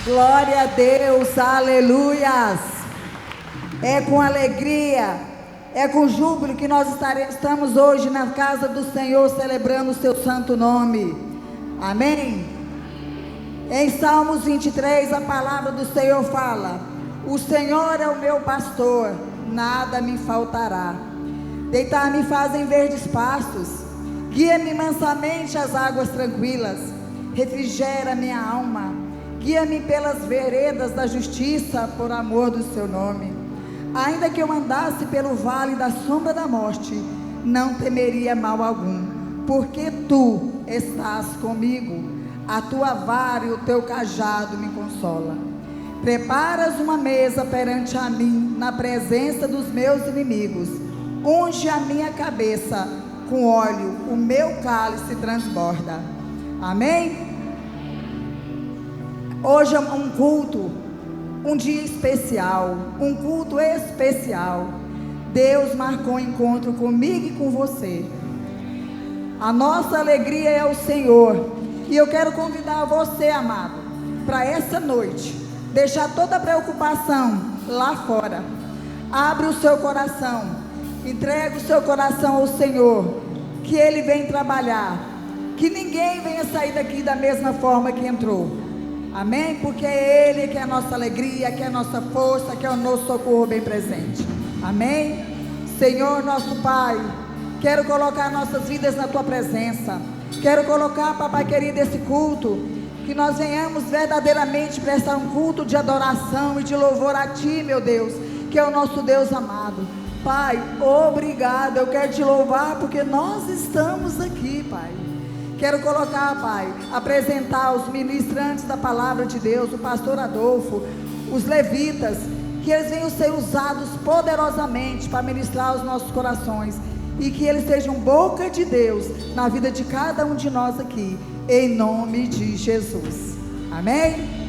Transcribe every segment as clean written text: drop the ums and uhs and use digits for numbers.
Glória a Deus, aleluias. É com alegria, é com júbilo que nós estamos hoje na casa do Senhor celebrando o seu santo nome. Amém? Em Salmos 23 a palavra do Senhor fala: o Senhor é o meu pastor, nada me faltará. Deitar-me faz em verdes pastos, guia-me mansamente às águas tranquilas, refrigera minha alma. Guia-me pelas veredas da justiça, por amor do seu nome. Ainda que eu andasse pelo vale da sombra da morte, não temeria mal algum, porque tu estás comigo. A tua vara e o teu cajado me consola. Preparas uma mesa perante a mim, na presença dos meus inimigos. Unge a minha cabeça com óleo, o meu cálice transborda. Amém? Hoje é um culto, um dia especial, um culto especial. Deus marcou um encontro comigo e com você. A nossa alegria é o Senhor. E eu quero convidar você, amado, para essa noite, deixar toda a preocupação lá fora. Abre o seu coração, entrega o seu coração ao Senhor, que Ele vem trabalhar, que ninguém venha sair daqui da mesma forma que entrou. Amém? Porque é Ele que é a nossa alegria, que é a nossa força, que é o nosso socorro bem presente. Amém? Senhor nosso Pai, quero colocar nossas vidas na Tua presença. Quero colocar, Papai querido, esse culto, que nós venhamos verdadeiramente prestar um culto de adoração e de louvor a Ti, meu Deus, que é o nosso Deus amado. Pai, obrigado, eu quero Te louvar porque nós estamos aqui, Pai. Quero colocar, Pai, apresentar os ministrantes da palavra de Deus, o pastor Adolfo, os levitas, que eles venham ser usados poderosamente para ministrar os nossos corações, e que eles sejam boca de Deus na vida de cada um de nós aqui, em nome de Jesus. Amém?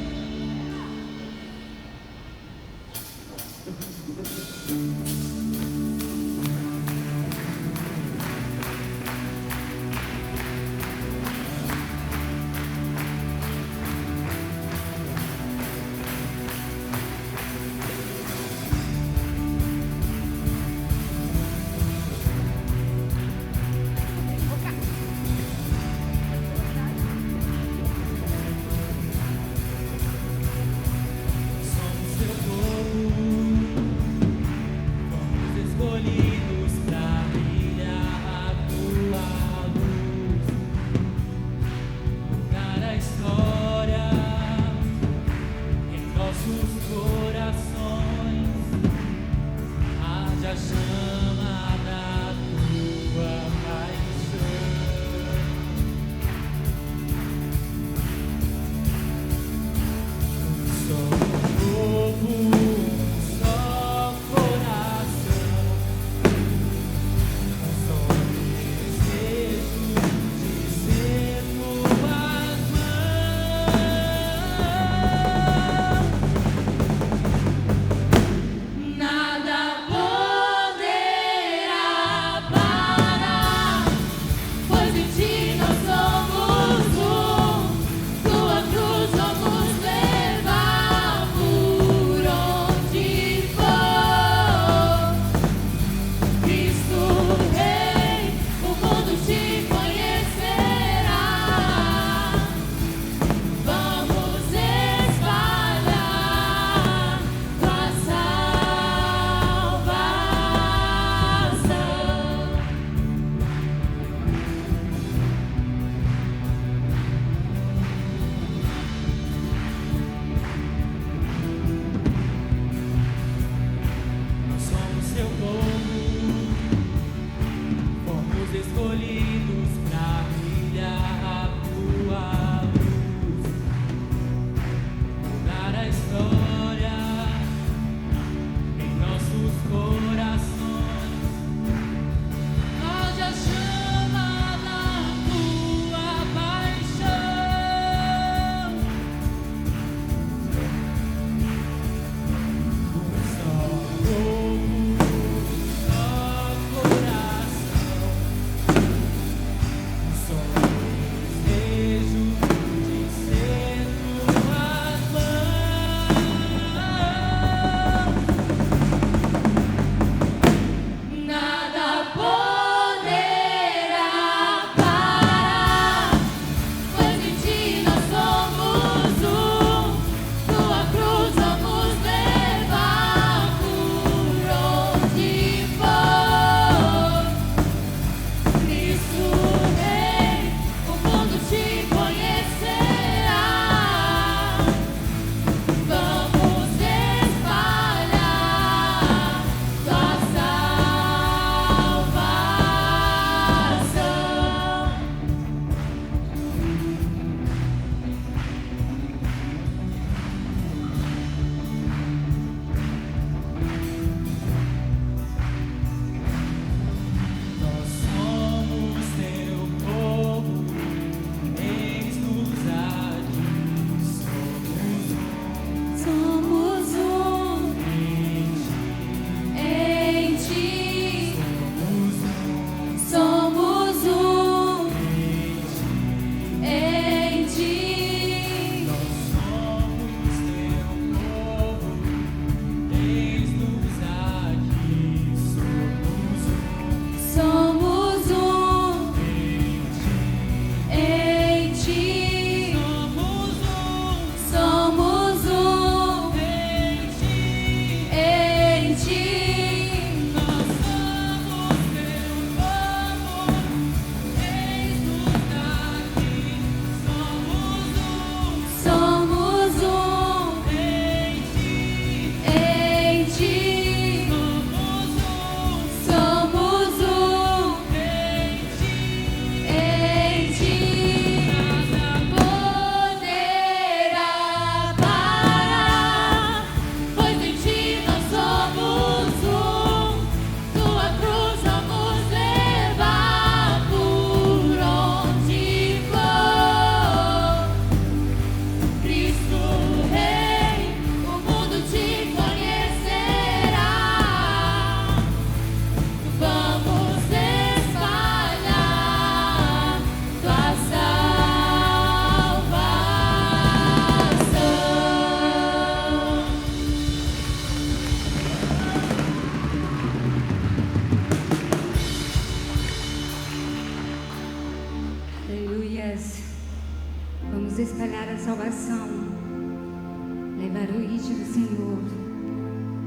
levar o hit do Senhor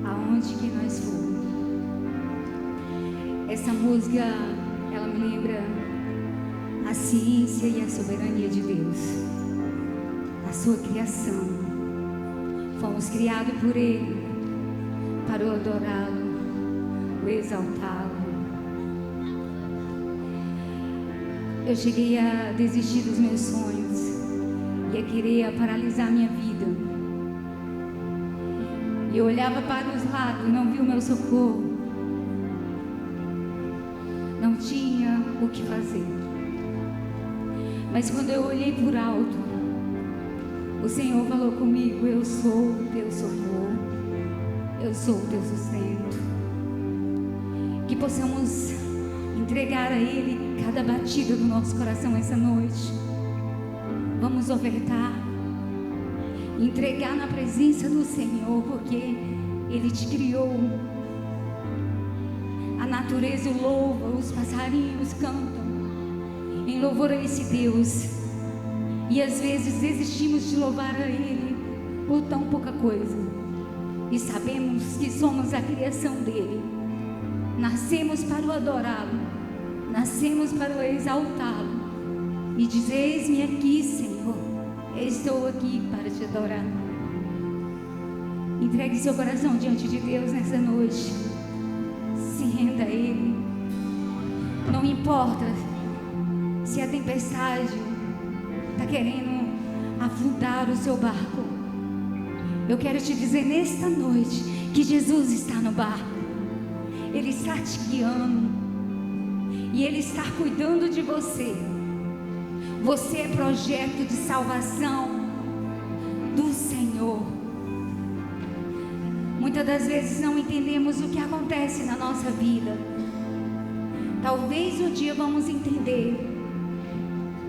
aonde que nós formos. Essa música, ela me lembra a ciência e a soberania de Deus, a sua criação. Fomos criados por Ele para o adorá-lo, o exaltá-lo. Eu cheguei a desistir dos meus sonhos e a querer paralisar minha vida. E eu olhava para os lados e não via o meu socorro. Não tinha o que fazer. Mas quando eu olhei por alto, o Senhor falou comigo: eu sou o teu socorro, eu sou o teu sustento. Que possamos entregar a Ele cada batida do nosso coração essa noite. Vamos ofertar, entregar na presença do Senhor, porque Ele te criou. A natureza o louva, os passarinhos cantam em louvor a esse Deus. E às vezes desistimos de louvar a Ele por tão pouca coisa. E sabemos que somos a criação dEle. Nascemos para o adorá-lo, nascemos para o exaltá-lo. E dizer: eis-me aqui, Senhor, estou aqui para te adorar. Entregue seu coração diante de Deus nessa noite. Se renda a Ele. Não importa se a tempestade está querendo afundar o seu barco. Eu quero te dizer nesta noite que Jesus está no barco. Ele está te guiando e Ele está cuidando de você. Você é projeto de salvação do Senhor. Muitas das vezes não entendemos o que acontece na nossa vida. Talvez um dia vamos entender,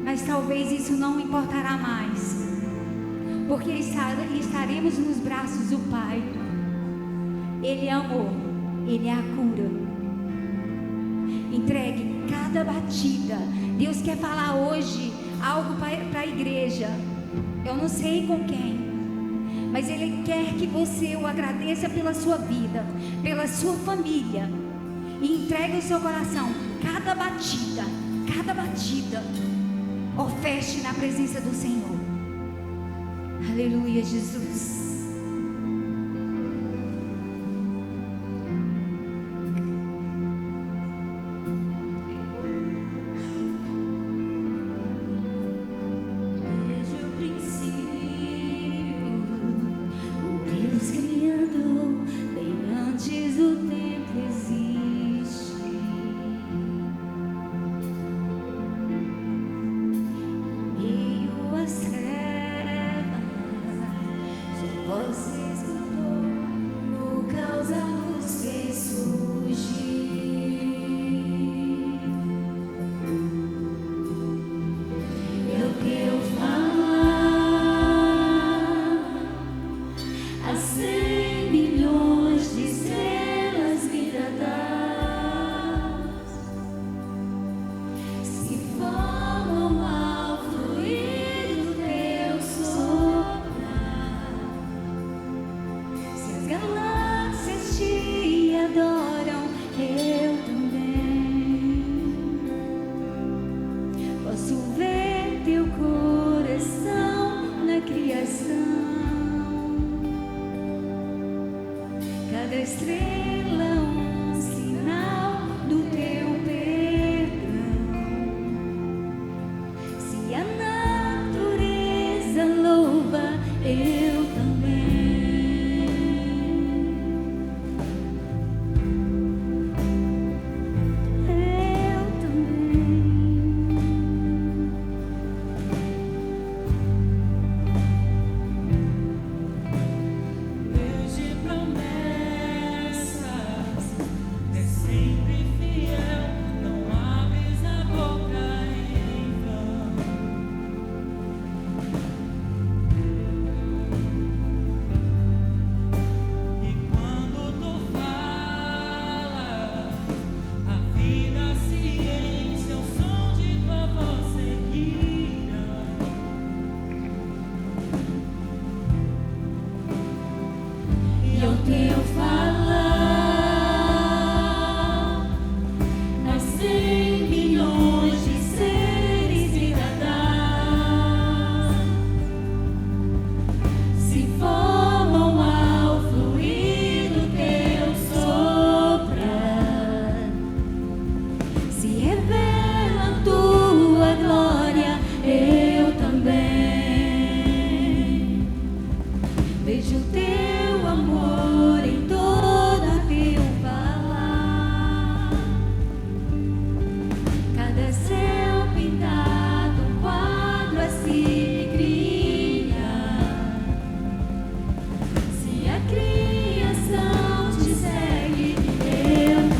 mas talvez isso não importará mais, porque estaremos nos braços do Pai. Ele é amor, Ele é a cura. Entregue cada batida. Deus quer falar hoje algo para a igreja. Eu não sei com quem, mas Ele quer que você o agradeça pela sua vida, pela sua família, e entregue o seu coração. Cada batida, oferte na presença do Senhor. Aleluia, Jesus. Deus de promessa. teu falar, nascem milhões de seres cidadãos, se formam ao fluir do teu soprar, se revela tua glória. Eu também vejo teu amor em todo teu falar. Cada céu pintado, um quadro assim cria. Se a criação te segue, eu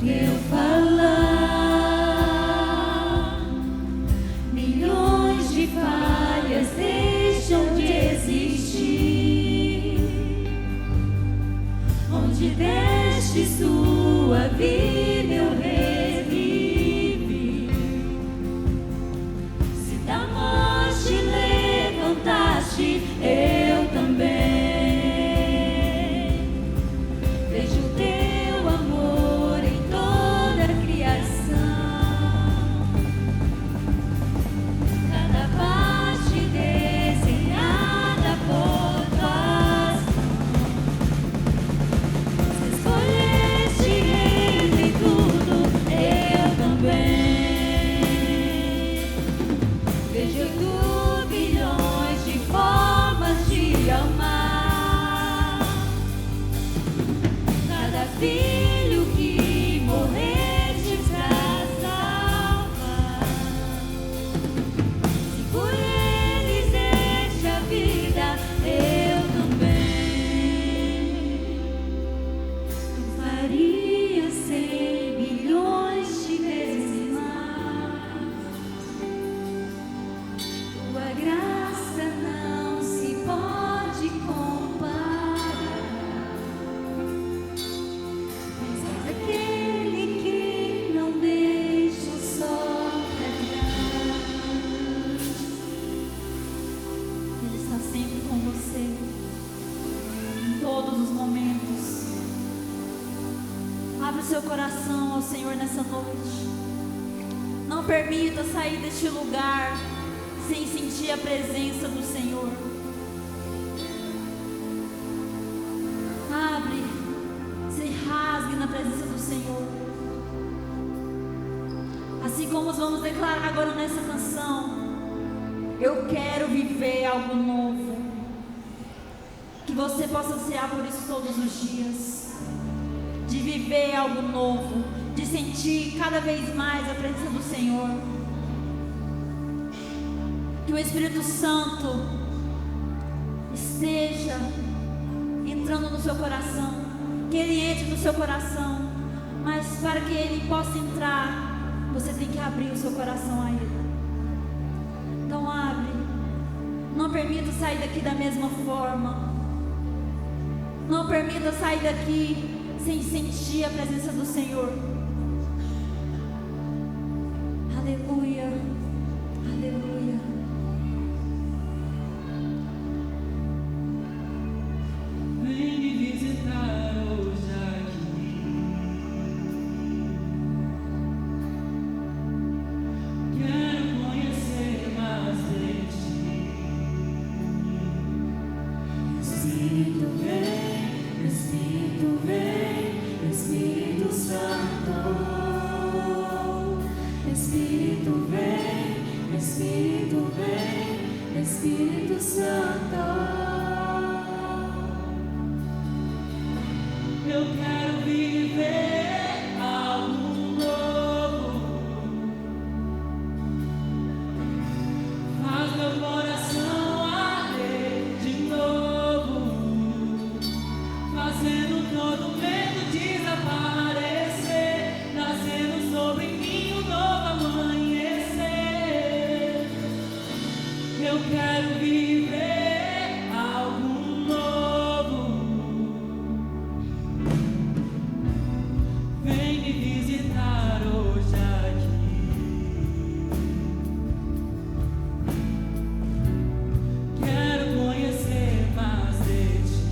teu falar, milhões de falhas deixam de existir. Onde deste sua vida eu revivi. Se da morte levantaste, eu também. Vejo teu amor em toda a criação, cada parte desenhada por tuas mãos. Se escolheste em tudo, eu também. Vejo 8 bilhões de formas de amar. Cada filho que morreste pra salvar. Se por eles deste a vida, eu também. Tu farias 100 bilhões de vezes mais. Tua graça não se pode comparar. Mas és aquele que não deixa o sol raiar. Ele está sempre com você, em todos os momentos. Abre o seu coração ao Senhor nessa noite. Não permita sair deste lugar sem sentir a presença do Senhor. como vamos declarar agora nessa canção, eu quero viver algo novo. Que você possa ansiar por isso todos os dias, de viver algo novo, de sentir cada vez mais a presença do Senhor. Que o Espírito Santo esteja entrando no seu coração, que Ele entre no seu coração, mas para que Ele possa entrar, você tem que abrir o seu coração a Ele. Então abre, não permita sair daqui da mesma forma, não permita sair daqui sem sentir a presença do Senhor. Aleluia, aleluia. Vem me visitar hoje aqui. Quero conhecer mais de ti. Espírito vem, Espírito vem, Espírito Santo. Espírito vem, Espírito vem, Espírito Santo. Eu quero viver algo novo. Faz meu coração arder de novo, fazendo todo medo desaparecer, nascendo sobre mim um novo amanhecer. Eu quero viver algo novo. Vem me visitar hoje aqui. Quero conhecer mais de ti.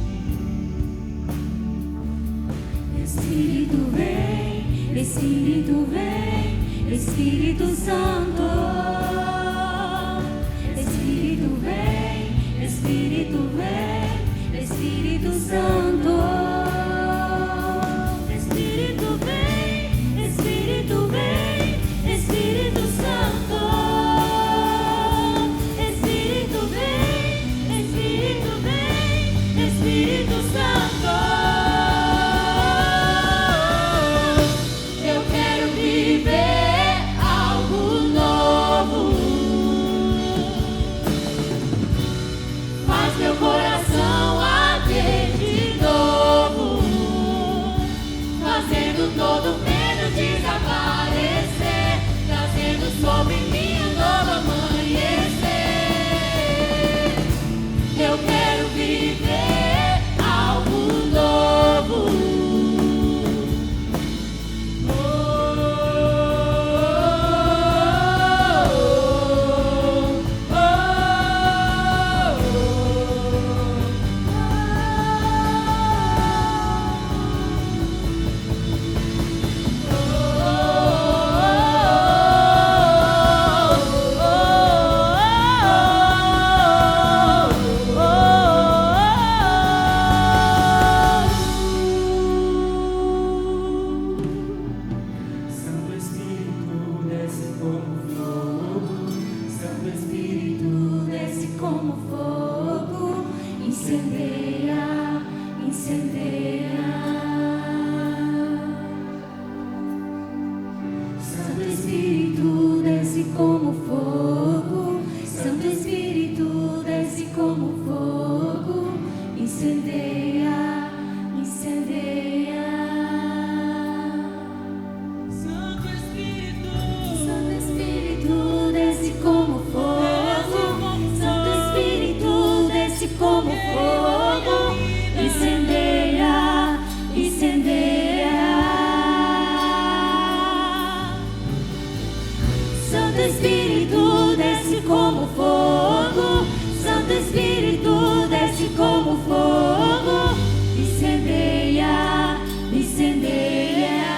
Espírito vem, Espírito vem, Espírito Santo. Espírito vem, Espírito vem, Espírito Santo. Espírito vem, Espírito vem, Espírito Santo. Espírito vem, Espírito vem, Espírito Santo. Eu quero viver algo novo. Faz meu coração arder de novo, fazendo todo medo desaparecer, trazendo sobre mim um novo amanhecer. Eu quero viver algo novo. Santo Espírito desce como fogo. Santo Espírito Desce como fogo, incendeia, incendeia. Santo Espírito desce como fogo, Santo Espírito desce como fogo, incendeia, incendeia. Santo Espírito, Santo Espírito desce como fogo, Santo Espírito desce como fogo, incendeia, incendeia. Santo Espírito desce como fogo, Santo Espírito desce como fogo, incendeia, incendeia.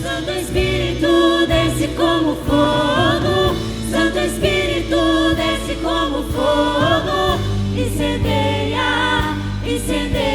Santo Espírito desce como fogo, Santo Espírito desce como fogo, incendeia, incendeia.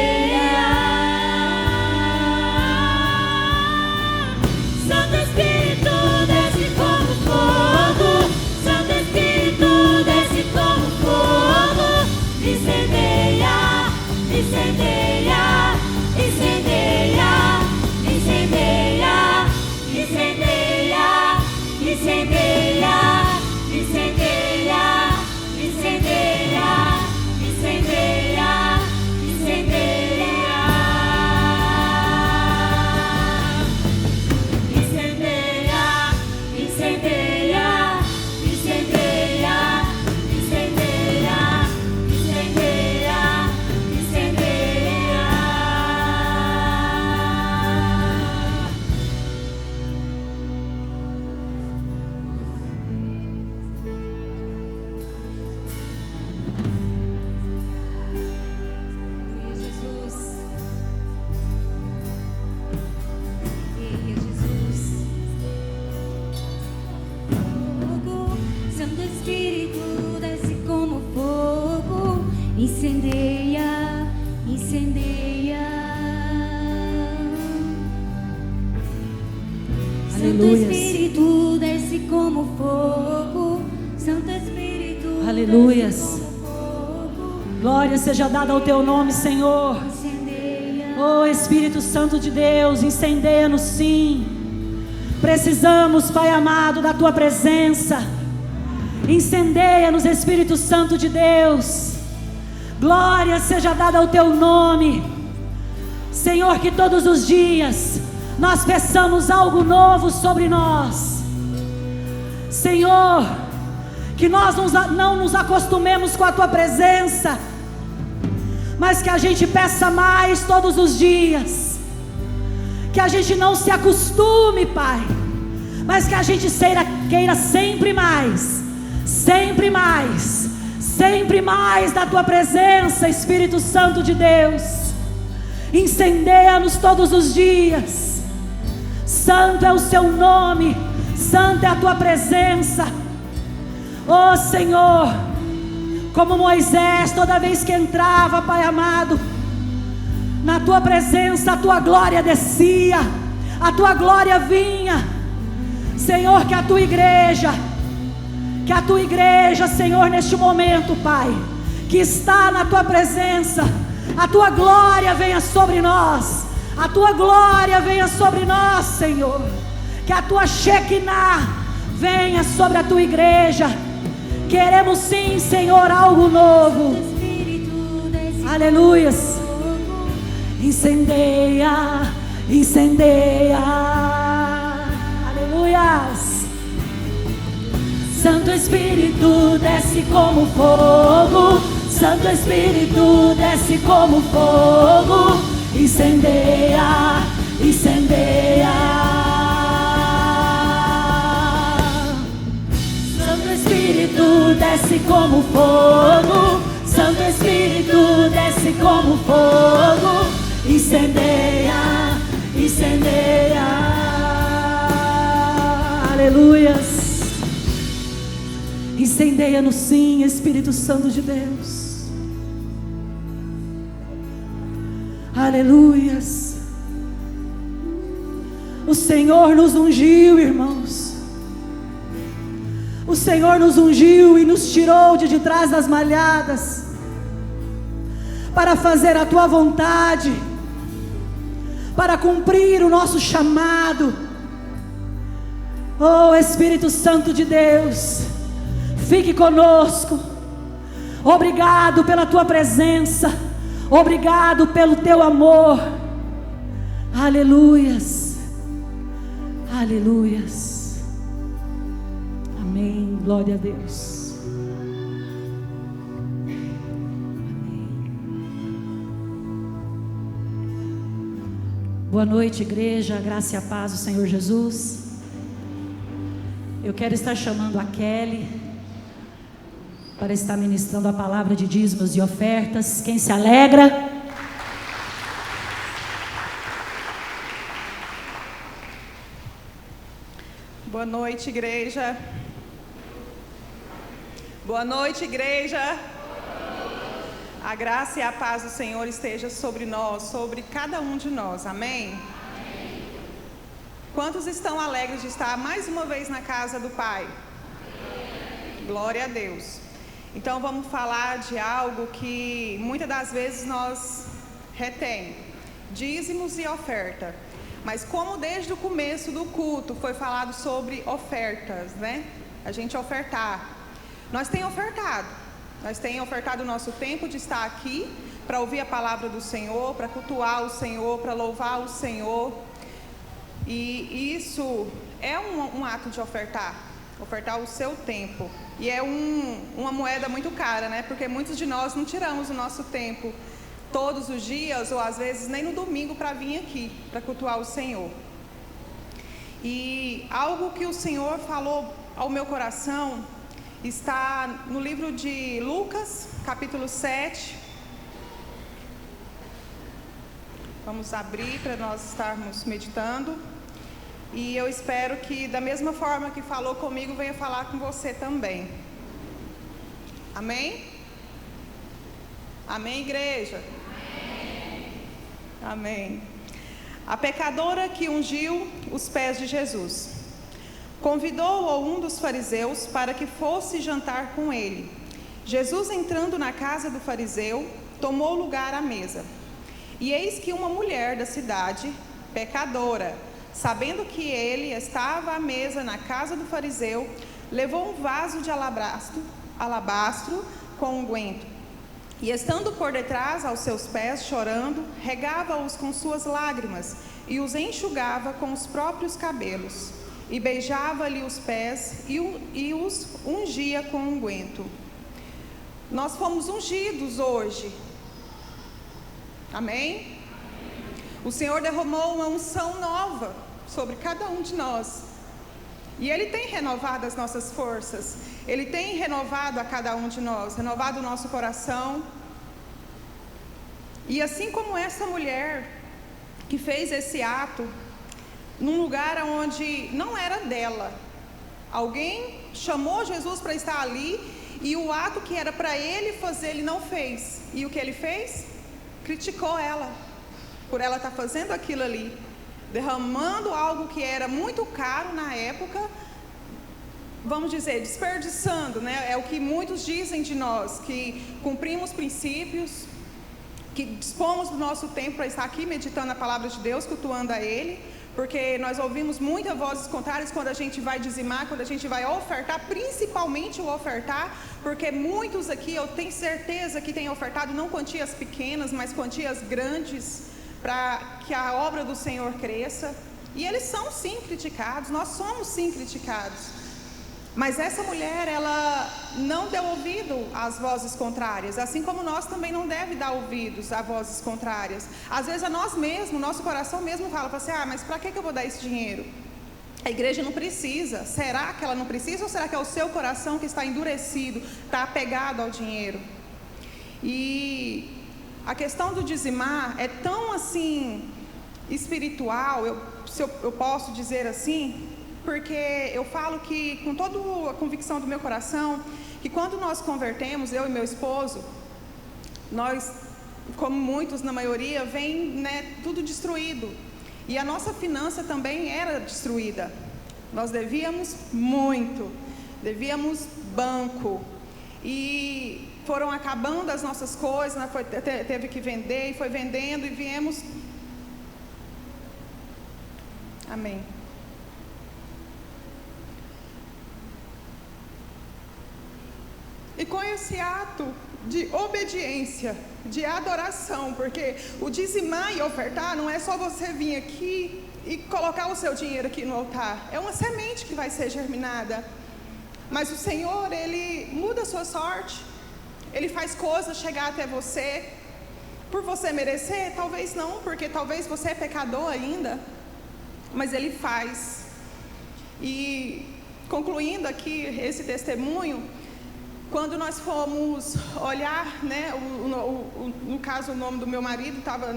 Espírito desce como fogo, incendeia, incendeia. Santo Espírito desce como fogo, Santo Espírito Aleluias. desce como fogo, Glória seja dada ao teu nome, Senhor. incendeia. Oh Espírito Santo de Deus, incendeia-nos sim. Precisamos, Pai amado, da tua presença. Incendeia-nos, Espírito Santo de Deus. Glória seja dada ao teu nome, Senhor, que todos os dias nós peçamos algo novo sobre nós, Senhor, que nós não nos acostumemos com a tua presença, mas que a gente peça mais todos os dias, que a gente não se acostume, Pai, mas que a gente queira sempre mais, sempre mais, sempre mais da tua presença, Espírito Santo de Deus. Incendeia-nos todos os dias. Santo é o seu nome, santa é a tua presença. Oh Senhor, como Moisés, toda vez que entrava, Pai amado, na tua presença a tua glória descia, a tua glória vinha. Senhor, que a tua igreja, Senhor, neste momento, Pai, que está na tua presença, a tua glória venha sobre nós, a tua glória venha sobre nós, Senhor, que a tua Shekinah venha sobre a tua igreja. Queremos sim, Senhor, algo novo. Aleluias. Incendeia, incendeia. Aleluias. Santo Espírito desce como fogo, Santo Espírito desce como fogo, incendeia, incendeia. Santo Espírito desce como fogo, Santo Espírito desce como fogo, incendeia, incendeia. Aleluias. Incendeia-nos sim, Espírito Santo de Deus. Aleluias. O Senhor nos ungiu, irmãos. O Senhor nos ungiu e nos tirou de trás das malhadas para fazer a tua vontade, para cumprir o nosso chamado. Oh Espírito Santo de Deus, fique conosco. Obrigado pela tua presença, obrigado pelo teu amor. Aleluias, aleluias. Amém, glória a Deus. Amém. Boa noite, igreja, a graça e a paz do Senhor Jesus. Eu quero estar chamando a Kelly para estar ministrando a palavra de dízimos e ofertas. Quem se alegra? Boa noite, igreja. Boa noite, igreja. A graça e a paz do Senhor esteja sobre nós, sobre cada um de nós. Amém? Quantos estão alegres de estar mais uma vez na casa do Pai? Glória a Deus. Então vamos falar de algo que muitas das vezes nós retém: dízimos e oferta. Mas como desde o começo do culto foi falado sobre ofertas, né? A gente ofertar. Nós temos ofertado o nosso tempo de estar aqui para ouvir a palavra do Senhor, para cultuar o Senhor, para louvar o Senhor. E isso é um ato de ofertar o seu tempo. E é uma moeda muito cara, né? Porque muitos de nós não tiramos o nosso tempo todos os dias, ou às vezes nem no domingo, para vir aqui, para cultuar o Senhor. E algo que o Senhor falou ao meu coração está no livro de Lucas, capítulo 7. Vamos abrir para nós estarmos meditando. E eu espero que, da mesma forma que falou comigo, venha falar com você também. Amém? Amém, igreja? Amém. A pecadora que ungiu os pés de Jesus. Convidou-o um dos fariseus para que fosse jantar com ele. Jesus, entrando na casa do fariseu, tomou lugar à mesa. E eis que uma mulher da cidade, pecadora, sabendo que ele estava à mesa na casa do fariseu, levou um vaso de alabastro com unguento. E estando por detrás aos seus pés, chorando, regava-os com suas lágrimas e os enxugava com os próprios cabelos. E beijava-lhe os pés e os ungia com unguento. Nós fomos ungidos hoje. Amém? O Senhor derramou uma unção nova sobre cada um de nós. E Ele tem renovado as nossas forças. Ele tem renovado a cada um de nós, renovado o nosso coração. E assim como essa mulher que fez esse ato num lugar onde não era dela, alguém chamou Jesus para estar ali e o ato que era para ele fazer, ele não fez. E o que ele fez? Criticou ela por ela estar fazendo aquilo ali, derramando algo que era muito caro na época, vamos dizer, desperdiçando, né? É o que muitos dizem de nós, que cumprimos princípios, que dispomos do nosso tempo para estar aqui meditando a palavra de Deus, cultuando a Ele, porque nós ouvimos muitas vozes contrárias quando a gente vai dizimar, quando a gente vai ofertar, principalmente o ofertar, porque muitos aqui, eu tenho certeza que têm ofertado não quantias pequenas, mas quantias grandes, para que a obra do Senhor cresça. E eles são sim criticados, nós somos sim criticados. Mas essa mulher, ela não deu ouvido às vozes contrárias, assim como nós também não devemos dar ouvidos a vozes contrárias. Às vezes a nós mesmos, nosso coração mesmo fala assim, mas para que eu vou dar esse dinheiro? A igreja não precisa. Será que ela não precisa ou será que é o seu coração que está endurecido, está apegado ao dinheiro? E a questão do dizimar é tão assim espiritual, se eu posso dizer assim, porque eu falo que com toda a convicção do meu coração, que quando nós convertemos, eu e meu esposo, nós, como muitos na maioria, vem tudo destruído. E a nossa finança também era destruída. Nós devíamos muito, devíamos banco. E foram acabando as nossas coisas, né? Teve que vender, e foi vendendo, e viemos. Amém. E com esse ato de obediência, de adoração, porque o dizimar e ofertar não é só você vir aqui e colocar o seu dinheiro aqui no altar, é uma semente que vai ser germinada. Mas o Senhor, Ele muda a sua sorte, Ele faz coisas chegar até você, por você merecer, talvez não, porque talvez você é pecador ainda, mas Ele faz. E concluindo aqui esse testemunho, quando nós fomos olhar, no caso o nome do meu marido estava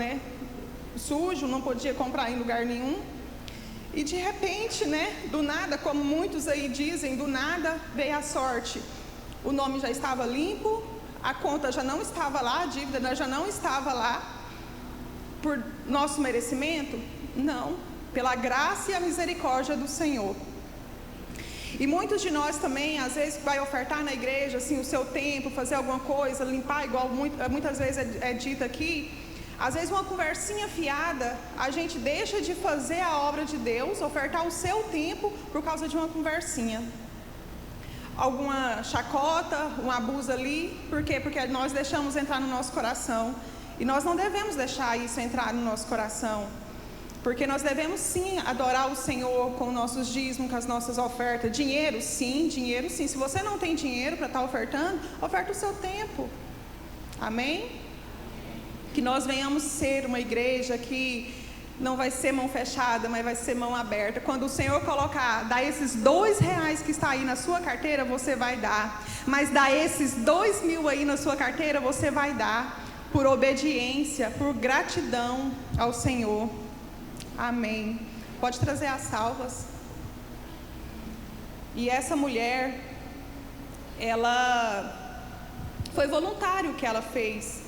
sujo, não podia comprar em lugar nenhum. E de repente, do nada, como muitos aí dizem, do nada veio a sorte. O nome já estava limpo, a conta já não estava lá, a dívida já não estava lá. Por nosso merecimento? Não, pela graça e a misericórdia do Senhor. E muitos de nós também, às vezes, vai ofertar na igreja, assim, o seu tempo, fazer alguma coisa, limpar, igual muitas vezes é dito aqui. Às vezes, uma conversinha fiada, a gente deixa de fazer a obra de Deus, ofertar o seu tempo, por causa de uma conversinha. Alguma chacota, um abuso ali, por quê? Porque nós deixamos entrar no nosso coração. E nós não devemos deixar isso entrar no nosso coração. Porque nós devemos sim adorar o Senhor com nossos dízimos, com as nossas ofertas. Dinheiro sim. Se você não tem dinheiro para estar ofertando, oferta o seu tempo. Amém? Que nós venhamos ser uma igreja que não vai ser mão fechada, mas vai ser mão aberta. Quando o Senhor colocar, dá esses R$2 que está aí na sua carteira, você vai dar. Mas dá esses 2.000 aí na sua carteira, você vai dar. Por obediência, por gratidão ao Senhor. Amém. Pode trazer as salvas. E essa mulher, ela foi voluntário o que ela fez.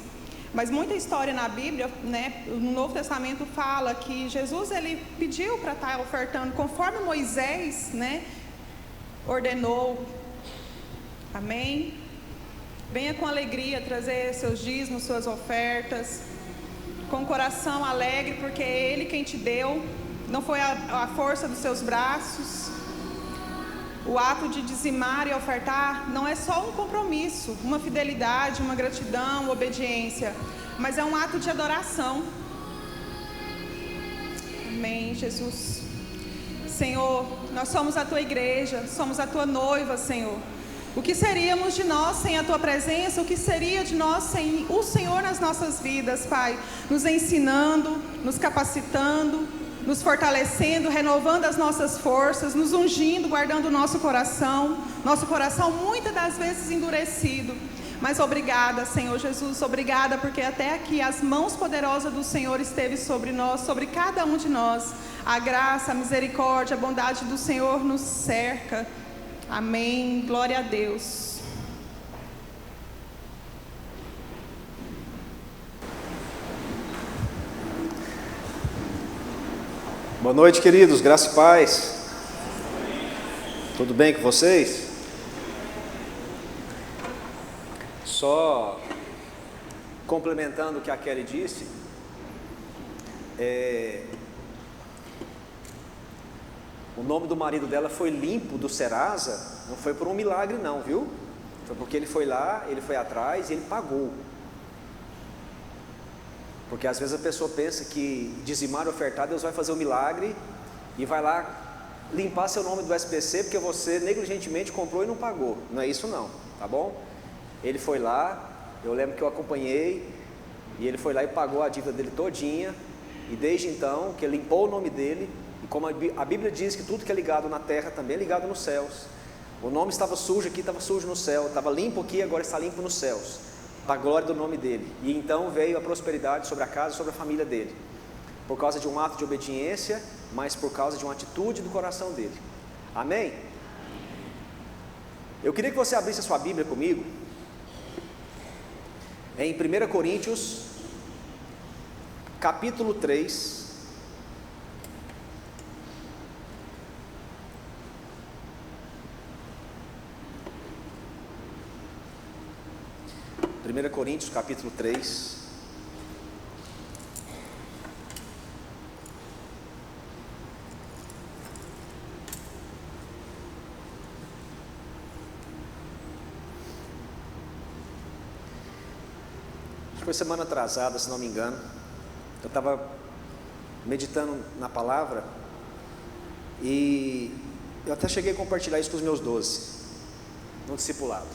Mas muita história na Bíblia, né, no Novo Testamento fala que Jesus ele pediu para estar ofertando conforme Moisés, né, ordenou. Amém? Venha com alegria trazer seus dízimos, suas ofertas, com o coração alegre, porque é Ele quem te deu, não foi a força dos seus braços. O ato de dizimar e ofertar não é só um compromisso, uma fidelidade, uma gratidão, uma obediência, mas é um ato de adoração. Amém, Jesus. Senhor, nós somos a Tua igreja, somos a Tua noiva, Senhor. O que seríamos de nós sem a Tua presença? O que seria de nós sem o Senhor nas nossas vidas, Pai? Nos ensinando, nos capacitando, nos fortalecendo, renovando as nossas forças, nos ungindo, guardando o nosso coração muitas das vezes endurecido. Mas obrigada, Senhor Jesus, obrigada porque até aqui as mãos poderosas do Senhor esteve sobre nós, sobre cada um de nós. A graça, a misericórdia, a bondade do Senhor nos cerca. Amém, glória a Deus. Boa noite, queridos, graça e paz. Tudo bem com vocês? Só complementando o que a Kelly disse, o nome do marido dela foi limpo do Serasa, não foi por um milagre não, viu? Foi porque ele foi lá, ele foi atrás e ele pagou. Porque às vezes a pessoa pensa que dizimar e ofertar, Deus vai fazer um milagre e vai lá limpar seu nome do SPC porque você negligentemente comprou e não pagou. Não é isso não, tá bom? Ele foi lá, eu lembro que eu acompanhei, e ele foi lá e pagou a dívida dele todinha, e desde então que ele limpou o nome dele, e como a Bíblia diz que tudo que é ligado na terra também é ligado nos céus. O nome estava sujo aqui, estava sujo no céu, estava limpo aqui, agora está limpo nos céus, para a glória do nome dele. E então veio a prosperidade sobre a casa e sobre a família dele, por causa de um ato de obediência, mas por causa de uma atitude do coração dele. Amém? Eu queria que você abrisse a sua Bíblia comigo em 1 Coríntios capítulo 3, capítulo 3, foi semana atrasada, se não me engano, eu estava meditando na palavra e eu até cheguei a compartilhar isso com os meus 12 no discipulado.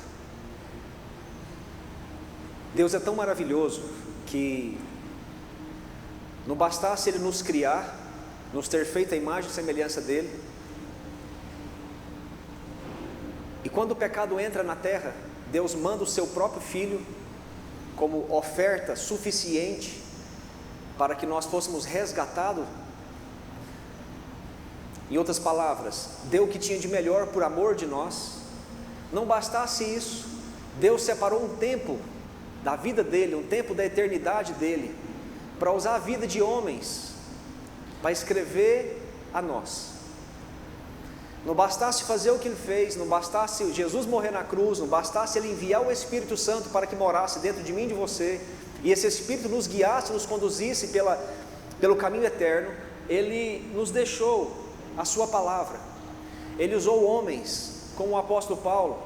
Deus é tão maravilhoso que não bastasse Ele nos criar, nos ter feito a imagem e semelhança dEle, e quando o pecado entra na terra, Deus manda o seu próprio Filho como oferta suficiente para que nós fôssemos resgatados. Em outras palavras, deu o que tinha de melhor por amor de nós. Não bastasse isso, Deus separou um tempo da vida dele, um tempo da eternidade dele, para usar a vida de homens para escrever a nós. Não bastasse fazer o que ele fez, não bastasse Jesus morrer na cruz, não bastasse ele enviar o Espírito Santo para que morasse dentro de mim e de você, e esse Espírito nos guiasse, nos conduzisse pelo caminho eterno, ele nos deixou a sua palavra. Ele usou homens, como o apóstolo Paulo,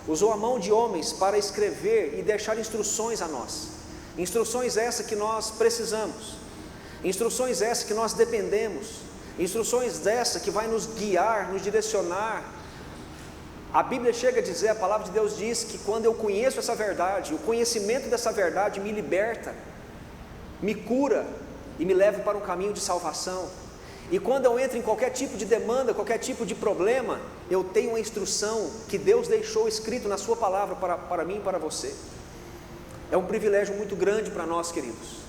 usou a mão de homens para escrever e deixar instruções a nós, instruções essas que nós precisamos, instruções essas que nós dependemos, instruções dessa que vai nos guiar, nos direcionar. A Bíblia chega a dizer, a palavra de Deus diz que quando eu conheço essa verdade, o conhecimento dessa verdade me liberta, me cura e me leva para um caminho de salvação. E quando eu entro em qualquer tipo de demanda, qualquer tipo de problema, eu tenho uma instrução que Deus deixou escrito na sua palavra para mim e para você. É um privilégio muito grande para nós, queridos,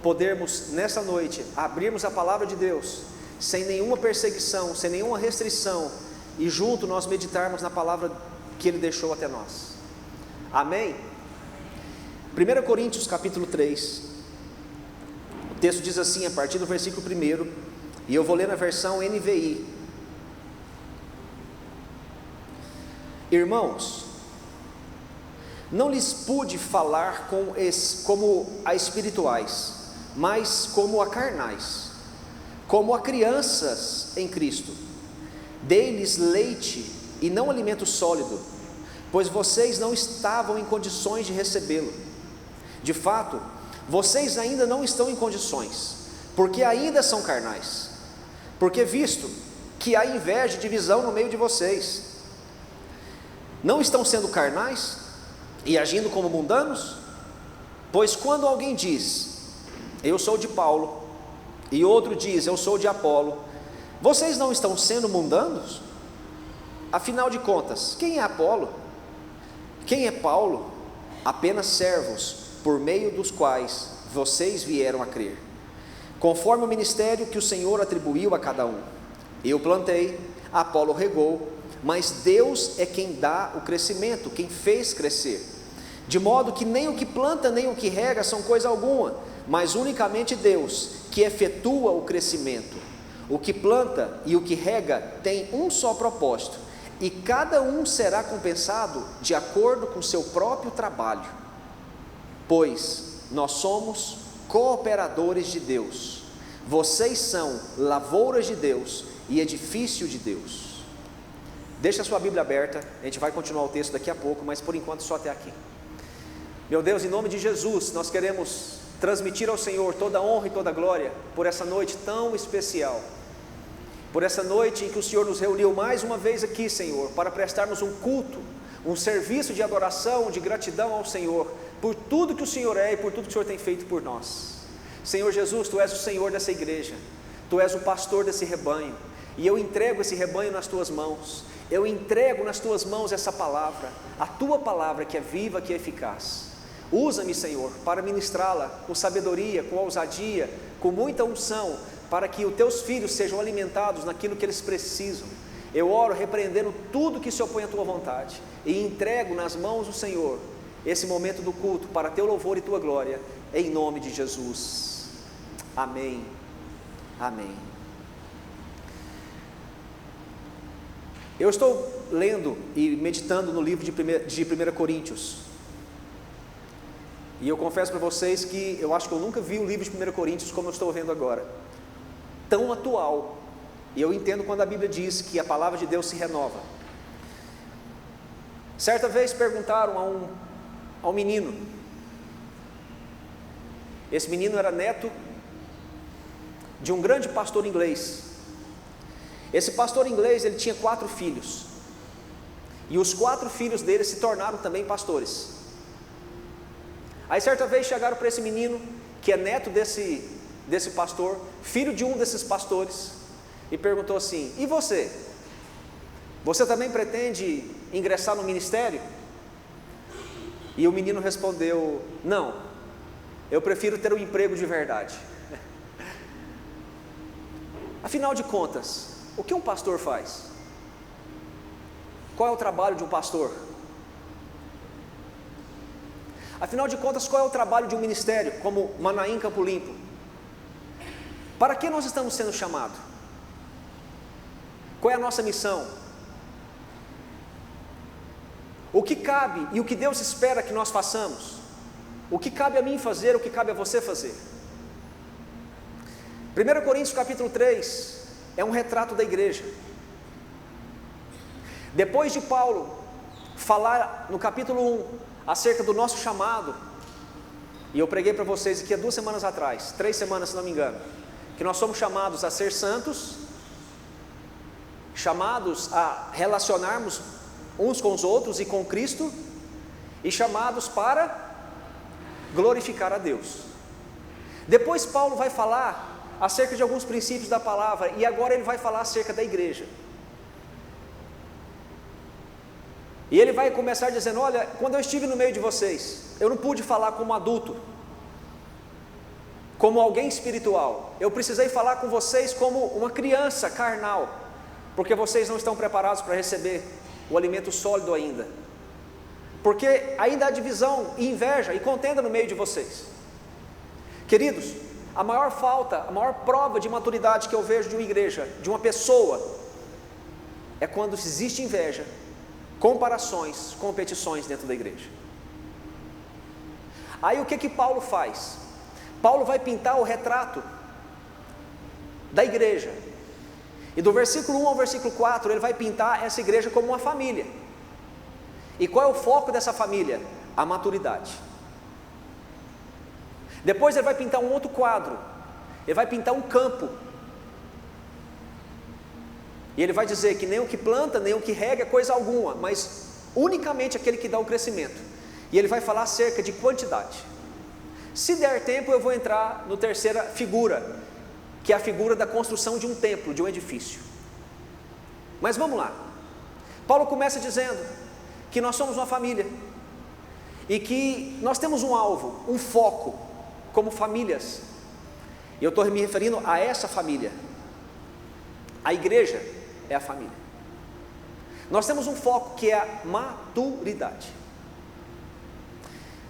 podermos nessa noite abrirmos a palavra de Deus sem nenhuma perseguição, sem nenhuma restrição, e junto nós meditarmos na palavra que Ele deixou até nós. Amém? 1 Coríntios capítulo 3, o texto diz assim, a partir do versículo 1, e eu vou ler na versão NVI. Irmãos, não lhes pude falar como a espirituais, mas como a carnais, como a crianças em Cristo. Dei-lhes leite e não alimento sólido, pois vocês não estavam em condições de recebê-lo. De fato, vocês ainda não estão em condições, porque ainda são carnais. Porque visto que há inveja e divisão no meio de vocês, não estão sendo carnais e agindo como mundanos? Pois quando alguém diz, eu sou de Paulo, e outro diz, eu sou de Apolo, vocês não estão sendo mundanos? Afinal de contas, quem é Apolo? Quem é Paulo? Apenas servos, por meio dos quais vocês vieram a crer, conforme o ministério que o Senhor atribuiu a cada um. Eu plantei, Apolo regou, mas Deus é quem dá o crescimento, quem fez crescer, de modo que nem o que planta nem o que rega são coisa alguma, mas unicamente Deus que efetua o crescimento. O que planta e o que rega tem um só propósito, e cada um será compensado de acordo com seu próprio trabalho, pois nós somos cooperadores de Deus. Vocês são lavouras de Deus e edifício de Deus. Deixa a sua Bíblia aberta, a gente vai continuar o texto daqui a pouco, mas por enquanto só até aqui. Meu Deus, em nome de Jesus, nós queremos transmitir ao Senhor toda a honra e toda a glória por essa noite tão especial, por essa noite em que o Senhor nos reuniu mais uma vez aqui, Senhor, para prestarmos um culto, um serviço de adoração, de gratidão ao Senhor, por tudo que o Senhor é e por tudo que o Senhor tem feito por nós. Senhor Jesus, Tu és o Senhor dessa igreja, Tu és o pastor desse rebanho, e eu entrego esse rebanho nas Tuas mãos. Eu entrego nas Tuas mãos essa palavra, a Tua palavra que é viva, que é eficaz. Usa-me, Senhor, para ministrá-la com sabedoria, com ousadia, com muita unção, para que os Teus filhos sejam alimentados naquilo que eles precisam. Eu oro repreendendo tudo que se opõe à Tua vontade, e entrego nas mãos do Senhor esse momento do culto, para Teu louvor e Tua glória, em nome de Jesus. Amém. Amém. Eu estou lendo e meditando no livro de 1 Coríntios, e eu confesso para vocês que eu acho que eu nunca vi o livro de 1 Coríntios como eu estou vendo agora, tão atual. E eu entendo quando a Bíblia diz que a palavra de Deus se renova. Certa vez perguntaram a um menino, esse menino era neto de um grande pastor inglês. Esse pastor inglês, ele tinha 4 filhos, e os 4 filhos dele se tornaram também pastores. Aí certa vez chegaram para esse menino, que é neto desse pastor, filho de um desses pastores, e perguntou assim, e você? Você também pretende ingressar no ministério? E o menino respondeu, não, eu prefiro ter um emprego de verdade. Afinal de contas, o que um pastor faz? Qual é o trabalho de um pastor? Afinal de contas, qual é o trabalho de um ministério, como Manaim Campo Limpo? Para que nós estamos sendo chamados? Qual é a nossa missão? O que cabe e o que Deus espera que nós façamos? O que cabe a mim fazer, o que cabe a você fazer? 1 Coríntios capítulo 3 é um retrato da igreja. Depois de Paulo falar no capítulo 1 acerca do nosso chamado, e eu preguei para vocês aqui há 2 semanas atrás, 3 semanas se não me engano, que nós somos chamados a ser santos, chamados a relacionarmos uns com os outros e com Cristo, e chamados para glorificar a Deus. Depois Paulo vai falar acerca de alguns princípios da palavra, e agora ele vai falar acerca da igreja. E ele vai começar dizendo, olha, quando eu estive no meio de vocês, eu não pude falar como adulto, como alguém espiritual, eu precisei falar com vocês como uma criança carnal, porque vocês não estão preparados para receber o alimento sólido ainda. porque ainda há divisão e inveja e contenda no meio de vocês. Queridos, a maior prova de maturidade que eu vejo de uma igreja, de uma pessoa, é quando existe inveja, comparações, competições dentro da igreja. Aí o que Paulo faz? Paulo vai pintar o retrato da igreja, e do versículo 1 ao versículo 4, ele vai pintar essa igreja como uma família. E qual é o foco dessa família? A maturidade. Depois ele vai pintar um outro quadro, ele vai pintar um campo, e ele vai dizer que nem o que planta, nem o que rega é coisa alguma, mas unicamente aquele que dá o crescimento. E ele vai falar acerca de quantidade. Se der tempo, eu vou entrar no terceira figura, que é a figura da construção de um templo, de um edifício. Mas vamos lá. Paulo começa dizendo que nós somos uma família, e que nós temos um alvo, um foco, como famílias. E eu estou me referindo a essa família. A igreja é a família. Nós temos um foco que é a maturidade.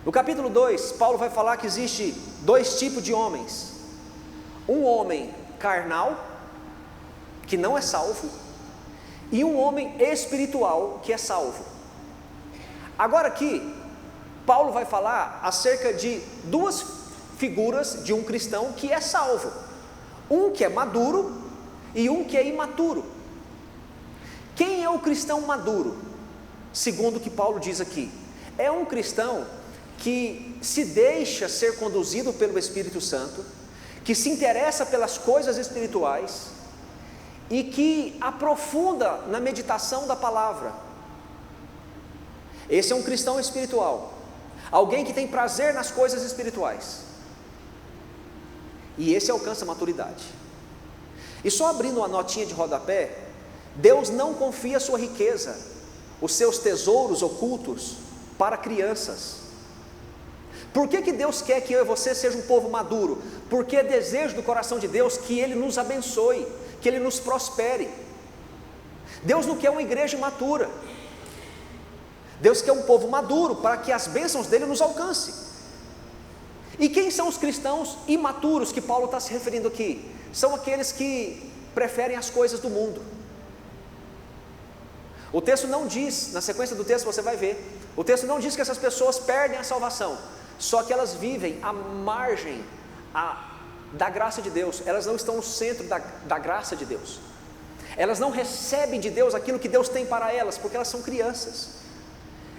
No capítulo 2, Paulo vai falar que existe dois tipos de homens: um homem carnal, que não é salvo, e um homem espiritual, que é salvo. Agora aqui, Paulo vai falar acerca de duas figuras de um cristão que é salvo: um que é maduro e um que é imaturo. Quem é o cristão maduro? Segundo o que Paulo diz aqui, é um cristão que se deixa ser conduzido pelo Espírito Santo, que se interessa pelas coisas espirituais e que aprofunda na meditação da palavra. Esse é um cristão espiritual, alguém que tem prazer nas coisas espirituais, e esse alcança a maturidade. E só abrindo uma notinha de rodapé, Deus não confia a sua riqueza, os seus tesouros ocultos, para crianças. Por que Deus quer que eu e você seja um povo maduro? Porque é desejo do coração de Deus que Ele nos abençoe, que Ele nos prospere. Deus não quer uma igreja imatura, Deus quer um povo maduro para que as bênçãos dele nos alcancem. E quem são os cristãos imaturos que Paulo está se referindo aqui? São aqueles que preferem as coisas do mundo. O texto não diz, na sequência do texto você vai ver, o texto não diz que essas pessoas perdem a salvação, só que elas vivem à margem da graça de Deus. Elas não estão no centro da graça de Deus, elas não recebem de Deus aquilo que Deus tem para elas, porque elas são crianças.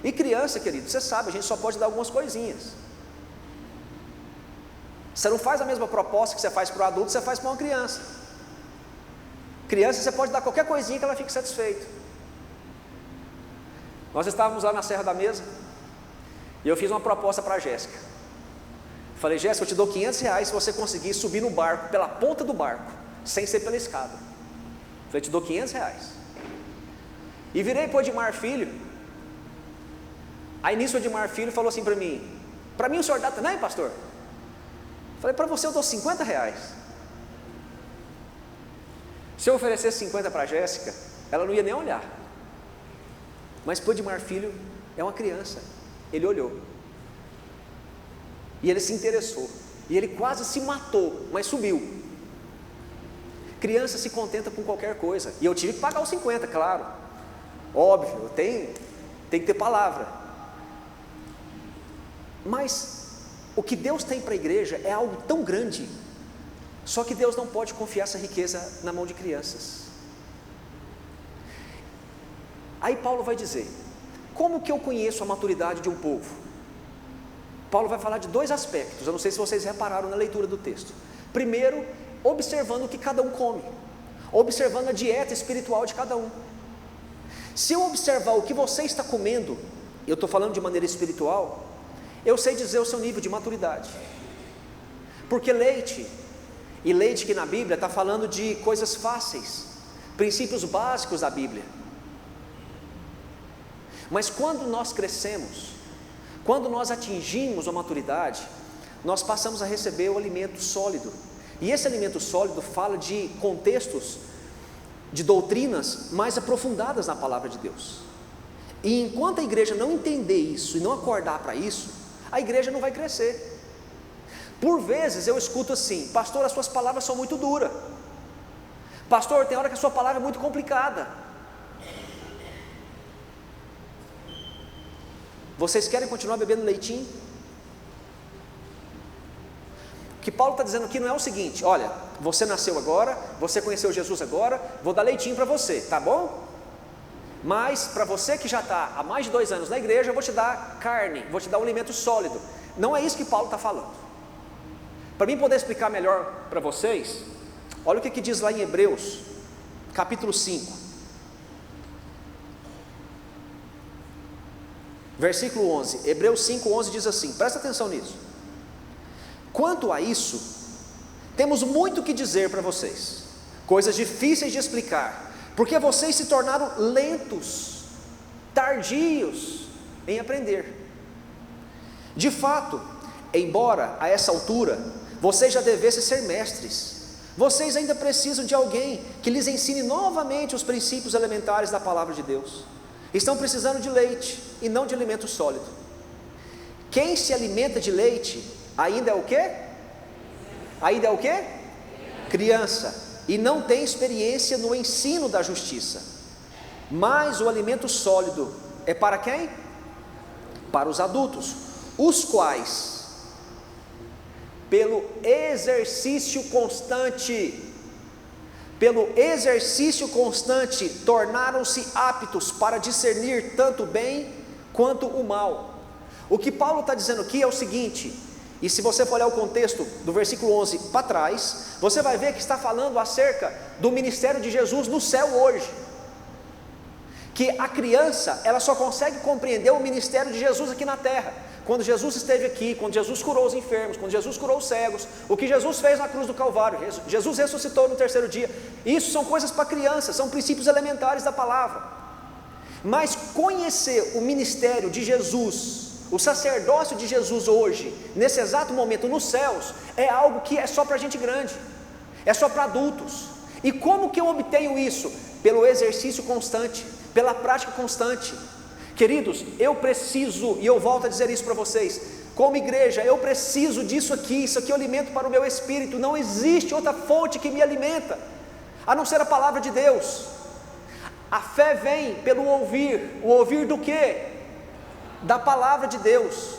E criança, querido, você sabe, a gente só pode dar algumas coisinhas. Você não faz a mesma proposta que você faz para o adulto, você faz para uma criança. Criança, você pode dar qualquer coisinha que ela fique satisfeita. Nós estávamos lá na Serra da Mesa, e eu fiz uma proposta para a Jéssica. Falei: Jéssica, eu te dou R$500 se você conseguir subir no barco, pela ponta do barco, sem ser pela escada. Falei: te dou R$500. E virei para o Edmar Filho. Aí nisso o Edmar Filho falou assim para mim: o senhor dá também, pastor? Falei: para você eu dou R$50. Se eu oferecesse 50 para a Jéssica, ela não ia nem olhar. Mas para o Edmar Filho é uma criança, ele olhou, e ele se interessou, e ele quase se matou, mas subiu. Criança se contenta com qualquer coisa, e eu tive que pagar os 50, claro, óbvio, tem que ter palavra. Mas o que Deus tem para a igreja é algo tão grande, só que Deus não pode confiar essa riqueza na mão de crianças. Aí Paulo vai dizer: como que eu conheço a maturidade de um povo? Paulo vai falar de dois aspectos, eu não sei se vocês repararam na leitura do texto. Primeiro, observando o que cada um come, observando a dieta espiritual de cada um. Se eu observar o que você está comendo, eu estou falando de maneira espiritual, eu sei dizer o seu nível de maturidade. Porque leite que na Bíblia está falando de coisas fáceis, princípios básicos da Bíblia. Mas quando nós crescemos, quando nós atingimos a maturidade, nós passamos a receber o alimento sólido. E esse alimento sólido fala de contextos, de doutrinas mais aprofundadas na palavra de Deus. E enquanto a igreja não entender isso e não acordar para isso, a igreja não vai crescer. Por vezes eu escuto assim: pastor, as suas palavras são muito duras. Pastor, tem hora que a sua palavra é muito complicada. Vocês querem continuar bebendo leitinho? O que Paulo está dizendo aqui não é o seguinte: olha, você nasceu agora, você conheceu Jesus agora, vou dar leitinho para você, tá bom? Mas para você que já está há mais de 2 anos na igreja, eu vou te dar carne, vou te dar um alimento sólido. Não é isso que Paulo está falando. Para mim poder explicar melhor para vocês, olha o que diz lá em Hebreus, capítulo 5, versículo 11. Hebreus 5:11 diz assim, presta atenção nisso: quanto a isso, temos muito que dizer para vocês, coisas difíceis de explicar, porque vocês se tornaram lentos, tardios em aprender. De fato, embora a essa altura vocês já devessem ser mestres, vocês ainda precisam de alguém que lhes ensine novamente os princípios elementares da palavra de Deus. Estão precisando de leite e não de alimento sólido. Quem se alimenta de leite ainda é o quê? Ainda é o quê? Criança, e não tem experiência no ensino da justiça. Mas o alimento sólido é para quem? Para os adultos, os quais, pelo exercício constante, tornaram-se aptos para discernir tanto o bem quanto o mal. O que Paulo está dizendo aqui é o seguinte, e se você for olhar o contexto do versículo 11 para trás, você vai ver que está falando acerca do ministério de Jesus no céu hoje. Que a criança, ela só consegue compreender o ministério de Jesus aqui na terra. Quando Jesus esteve aqui, quando Jesus curou os enfermos, quando Jesus curou os cegos, o que Jesus fez na cruz do Calvário, Jesus ressuscitou no 3º dia, isso são coisas para crianças, são princípios elementares da palavra. Mas conhecer o ministério de Jesus, o sacerdócio de Jesus hoje, nesse exato momento nos céus, é algo que é só para gente grande, é só para adultos. E como que eu obtenho isso? Pelo exercício constante, pela prática constante. Queridos, eu preciso, e eu volto a dizer isso para vocês, como igreja, eu preciso disso aqui, isso aqui é alimento para o meu espírito. Não existe outra fonte que me alimenta, a não ser a palavra de Deus. A fé vem pelo ouvir, o ouvir do quê? Da palavra de Deus.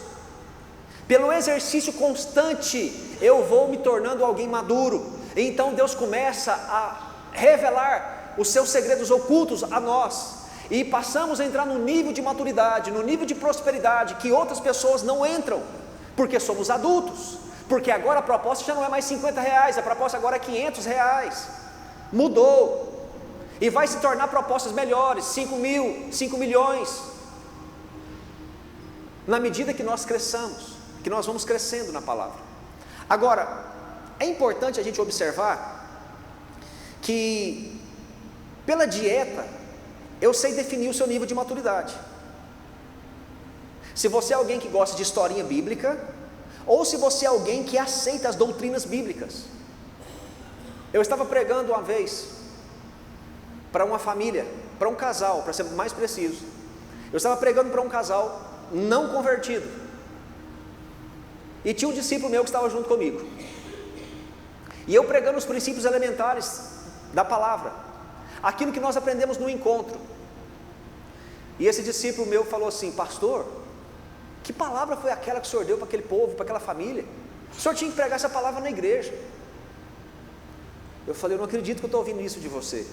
Pelo exercício constante, eu vou me tornando alguém maduro, e então Deus começa a revelar os seus segredos ocultos a nós, e passamos a entrar no nível de maturidade, no nível de prosperidade, que outras pessoas não entram, porque somos adultos, porque agora a proposta já não é mais R$50, a proposta agora é R$500, mudou, e vai se tornar propostas melhores, 5 mil, 5 milhões, na medida que nós cresçamos, que nós vamos crescendo na palavra. Agora, é importante a gente observar, que pela dieta, eu sei definir o seu nível de maturidade. Se você é alguém que gosta de historinha bíblica, ou se você é alguém que aceita as doutrinas bíblicas. Eu estava pregando uma vez, para uma família, para um casal, para ser mais preciso. Eu estava pregando para um casal não convertido, e tinha um discípulo meu que estava junto comigo, e eu pregando os princípios elementares da palavra, aquilo que nós aprendemos no encontro. E esse discípulo meu falou assim: pastor, que palavra foi aquela que o senhor deu para aquele povo, para aquela família? O senhor tinha que pregar essa palavra na igreja. Eu falei: eu não acredito que eu estou ouvindo isso de você.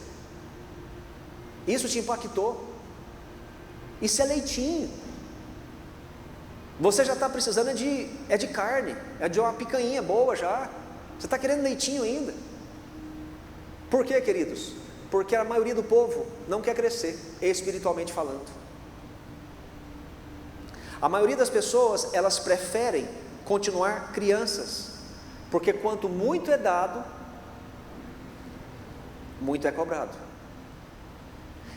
Isso te impactou? Isso é leitinho. Você já está precisando de carne, é de uma picanha boa já. Você está querendo leitinho ainda. Por quê, queridos? Porque a maioria do povo não quer crescer, espiritualmente falando. A maioria das pessoas, elas preferem continuar crianças, porque quanto muito é dado, muito é cobrado.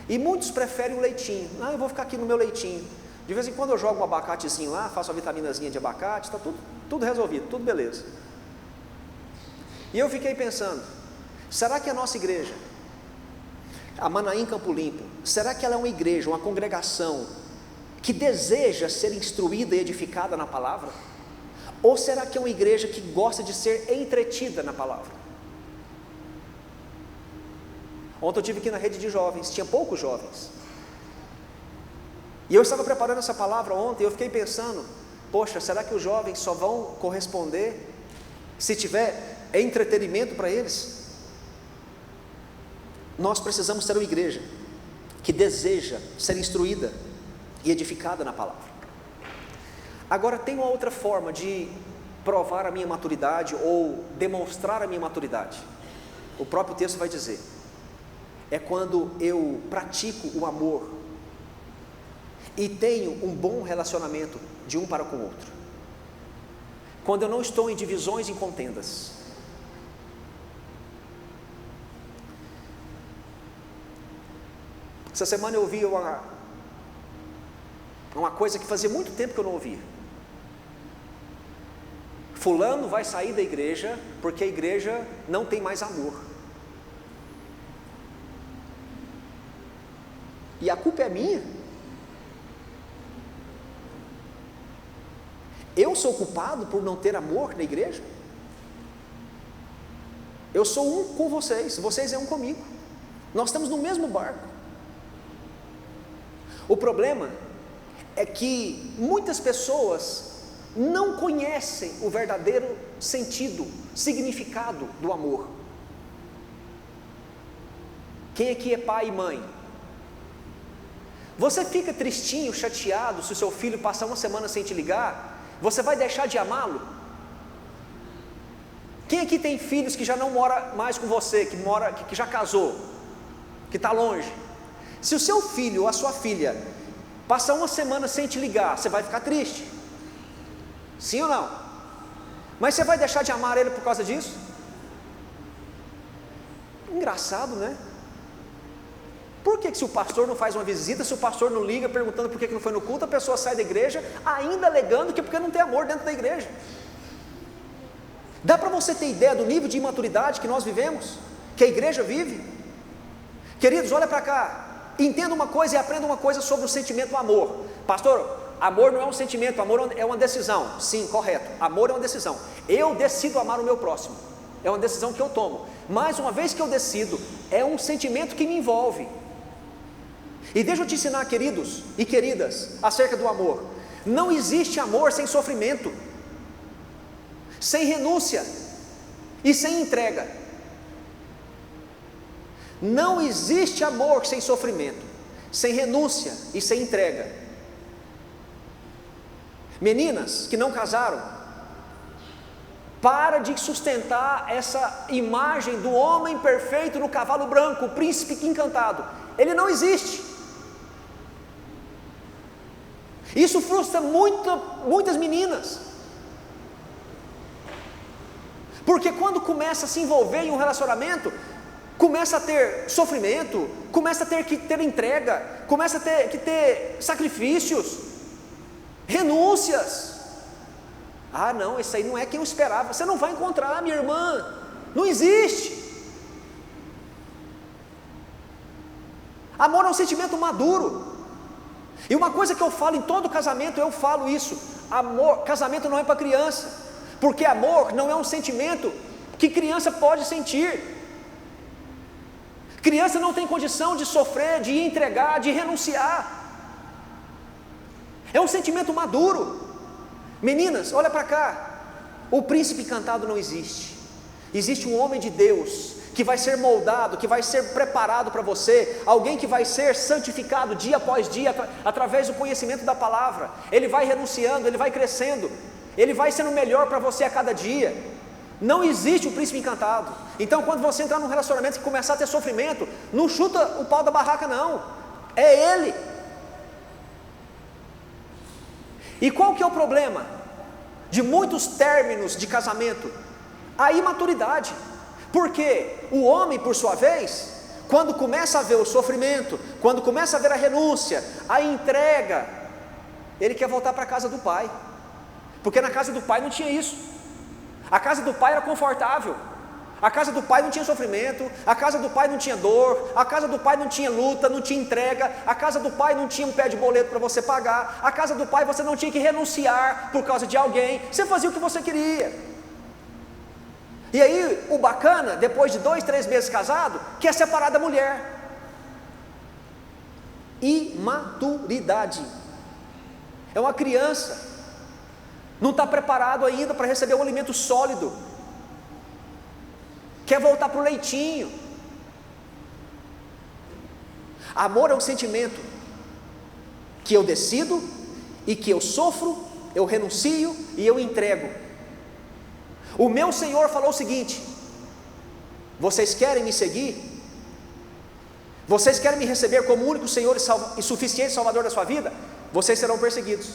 E muitos preferem o leitinho. Ah, eu vou ficar aqui no meu leitinho. De vez em quando eu jogo um abacatezinho lá, faço uma vitaminazinha de abacate, está tudo resolvido, tudo beleza. E eu fiquei pensando, será que a nossa igreja, a Manaim Campo Limpo, será que ela é uma igreja, uma congregação que deseja ser instruída e edificada na palavra? Ou será que é uma igreja que gosta de ser entretida na palavra? Ontem eu estive aqui na rede de jovens, tinha poucos jovens. E eu estava preparando essa palavra ontem, eu fiquei pensando, poxa, será que os jovens só vão corresponder se tiver entretenimento para eles? Nós precisamos ser uma igreja que deseja ser instruída e edificada na palavra. Agora, tem uma outra forma de provar a minha maturidade ou demonstrar a minha maturidade. O próprio texto vai dizer, é quando eu pratico o amor e tenho um bom relacionamento de um para com o outro. Quando eu não estou em divisões e em contendas. Essa semana eu ouvi uma coisa que fazia muito tempo que eu não ouvia. Fulano vai sair da igreja porque a igreja não tem mais amor. E a culpa é minha? Eu sou culpado por não ter amor na igreja? Eu sou um com vocês, vocês é um comigo. Nós estamos no mesmo barco. O problema é que muitas pessoas não conhecem o verdadeiro sentido, significado do amor. Quem aqui é pai e mãe? Você fica tristinho, chateado se o seu filho passar uma semana sem te ligar? Você vai deixar de amá-lo? Quem aqui tem filhos que já não mora mais com você, que já casou, que está longe? Se o seu filho ou a sua filha passar uma semana sem te ligar, você vai ficar triste? Sim ou não? Mas você vai deixar de amar ele por causa disso? Engraçado, né? Por que se o pastor não faz uma visita, se o pastor não liga perguntando por que não foi no culto, a pessoa sai da igreja ainda alegando que é porque não tem amor dentro da igreja? Dá para você ter ideia do nível de imaturidade que nós vivemos, que a igreja vive? Queridos, olha para cá, entenda uma coisa e aprenda uma coisa sobre o sentimento do amor. Pastor, amor não é um sentimento, amor é uma decisão. Sim, correto, amor é uma decisão. Eu decido amar o meu próximo, é uma decisão que eu tomo. Mas uma vez que eu decido, é um sentimento que me envolve. E deixa eu te ensinar, queridos e queridas, acerca do amor. Não existe amor sem sofrimento, sem renúncia e sem entrega. Não existe amor sem sofrimento, sem renúncia e sem entrega. Meninas que não casaram, para de sustentar essa imagem do homem perfeito no cavalo branco, o príncipe encantado. Ele não existe. Isso frustra muitas meninas, porque quando começa a se envolver em um relacionamento, começa a ter sofrimento, começa a ter que ter entrega, começa a ter que ter sacrifícios, renúncias. Ah não, isso aí não é quem eu esperava. Você não vai encontrar, minha irmã, não existe. Amor é um sentimento maduro. E uma coisa que eu falo em todo casamento, eu falo isso: amor, casamento não é para criança, porque amor não é um sentimento que criança pode sentir. Criança não tem condição de sofrer, de entregar, de renunciar. É um sentimento maduro. Meninas, olha para cá. O príncipe encantado não existe. Existe um homem de Deus que vai ser moldado, que vai ser preparado para você, alguém que vai ser santificado dia após dia, através do conhecimento da palavra. Ele vai renunciando, ele vai crescendo, ele vai sendo melhor para você a cada dia. Não existe o príncipe encantado. Então quando você entrar num relacionamento e começar a ter sofrimento, não chuta o pau da barraca não, é ele. E qual que é o problema de muitos términos de casamento? A imaturidade. Porque o homem, por sua vez, quando começa a ver o sofrimento, quando começa a ver a renúncia, a entrega, ele quer voltar para a casa do pai, porque na casa do pai não tinha isso. A casa do pai era confortável, A casa do pai não tinha sofrimento, a casa do pai não tinha dor, a casa do pai não tinha luta, não tinha entrega, a casa do pai não tinha um pé de boleto para você pagar, a casa do pai você não tinha que renunciar por causa de alguém, você fazia o que você queria. E aí o bacana, depois de 2, 3 meses casado, quer separar da mulher. Imaturidade. É uma criança, não está preparado ainda para receber um alimento sólido, quer voltar para o leitinho. Amor é um sentimento que eu decido e que eu sofro, eu renuncio e eu entrego. O meu Senhor falou o seguinte: vocês querem me seguir? Vocês querem me receber como único Senhor e suficiente Salvador da sua vida? Vocês serão perseguidos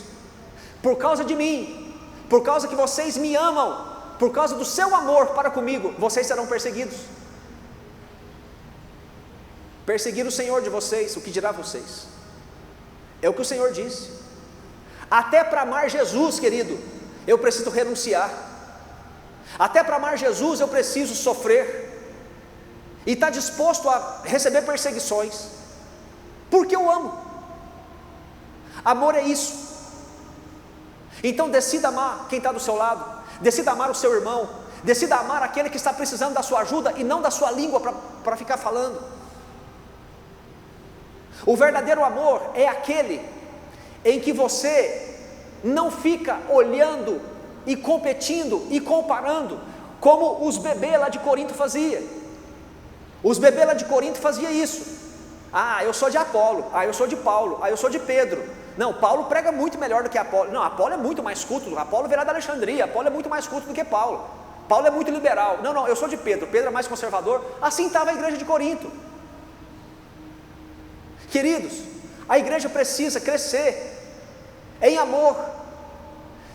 por causa de mim, por causa que vocês me amam, por causa do seu amor para comigo, vocês serão perseguidos. Perseguir o Senhor de vocês, o que dirá vocês? É o que o Senhor disse. Até para amar Jesus, querido, eu preciso renunciar. Até para amar Jesus eu preciso sofrer e estar disposto a receber perseguições, porque eu amo. Amor é isso. Então decida amar quem está do seu lado, decida amar o seu irmão, decida amar aquele que está precisando da sua ajuda e não da sua língua para ficar falando. O verdadeiro amor é aquele em que você não fica olhando e competindo e comparando, como os bebês lá de Corinto faziam. Os bebês lá de Corinto faziam isso. Ah, eu sou de Apolo, ah, eu sou de Paulo, ah, eu sou de Pedro. Não, Paulo prega muito melhor do que Apolo. Não, Apolo é muito mais culto, Apolo virá da Alexandria, Apolo é muito mais culto do que Paulo. Paulo é muito liberal. Não, eu sou de Pedro, Pedro é mais conservador. Assim estava a igreja de Corinto. Queridos, a igreja precisa crescer em amor.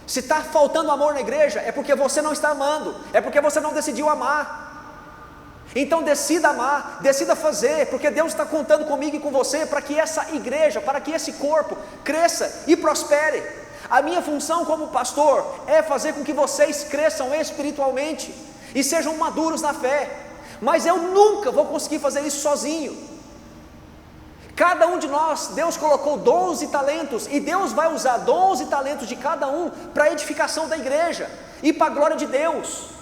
Se está faltando amor na igreja, é porque você não está amando, é porque você não decidiu amar. Então decida amar, decida fazer, porque Deus está contando comigo e com você para que essa igreja, para que esse corpo cresça e prospere. A minha função como pastor é fazer com que vocês cresçam espiritualmente e sejam maduros na fé, mas eu nunca vou conseguir fazer isso sozinho. Cada um de nós, Deus colocou dons e talentos, e Deus vai usar dons e talentos de cada um para a edificação da igreja e para a glória de Deus.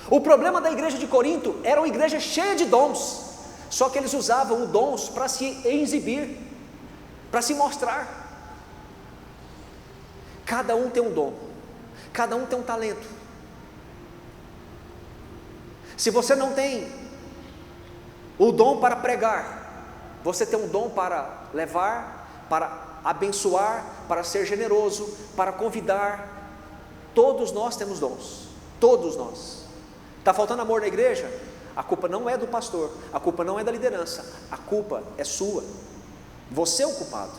O problema da igreja de Corinto era uma igreja cheia de dons, só que eles usavam os dons para se exibir, para se mostrar. Cada um tem um dom, cada um tem um talento. Se você não tem o dom para pregar, você tem um dom para levar, para abençoar, para ser generoso, para convidar. Todos nós temos dons, todos nós. Está faltando amor na igreja? A culpa não é do pastor, a culpa não é da liderança, a culpa é sua. Você é o culpado,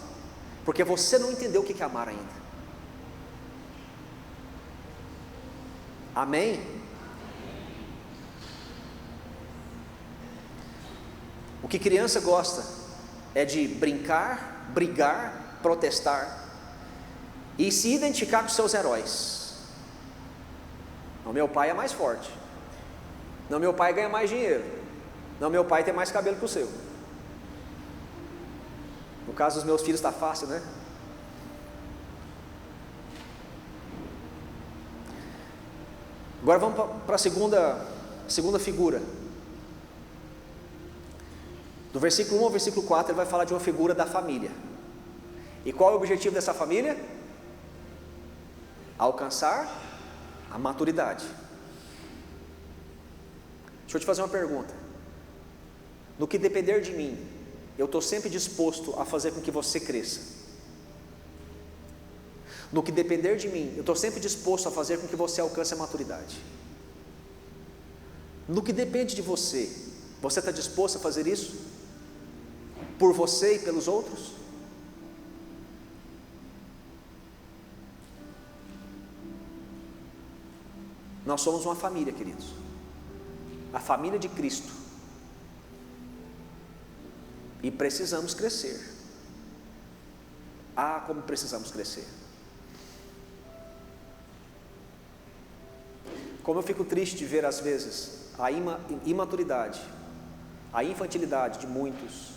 porque você não entendeu o que é amar ainda. Amém? O que criança gosta é de brincar, brigar, protestar e se identificar com seus heróis. Não, meu pai é mais forte. Não, meu pai ganha mais dinheiro. Não, meu pai tem mais cabelo que o seu. No caso dos meus filhos está fácil, né? Agora vamos para a segunda figura. Do versículo 1 ao versículo 4 ele vai falar de uma figura da família. E qual é o objetivo dessa família? Alcançar a maturidade. Deixa eu te fazer uma pergunta. No que depender de mim, eu estou sempre disposto a fazer com que você cresça. No que depender de mim, eu estou sempre disposto a fazer com que você alcance a maturidade. No que depende de você, você está disposto a fazer isso? Por você e pelos outros? Nós somos uma família, queridos. A família de Cristo. E precisamos crescer. Ah, como precisamos crescer. Como eu fico triste de ver às vezes a imaturidade, a infantilidade de muitos,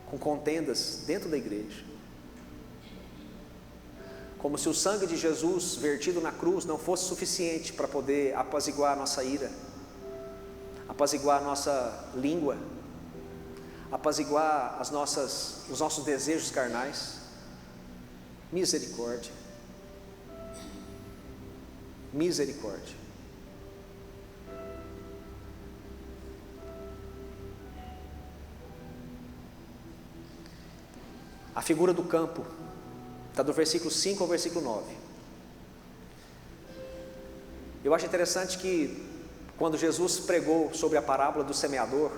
com contendas dentro da igreja. Como se o sangue de Jesus vertido na cruz não fosse suficiente para poder apaziguar a nossa ira, apaziguar a nossa língua, apaziguar os nossos desejos carnais. Misericórdia. Misericórdia. A figura do campo está do versículo 5 ao versículo 9. Eu acho interessante que quando Jesus pregou sobre a parábola do semeador,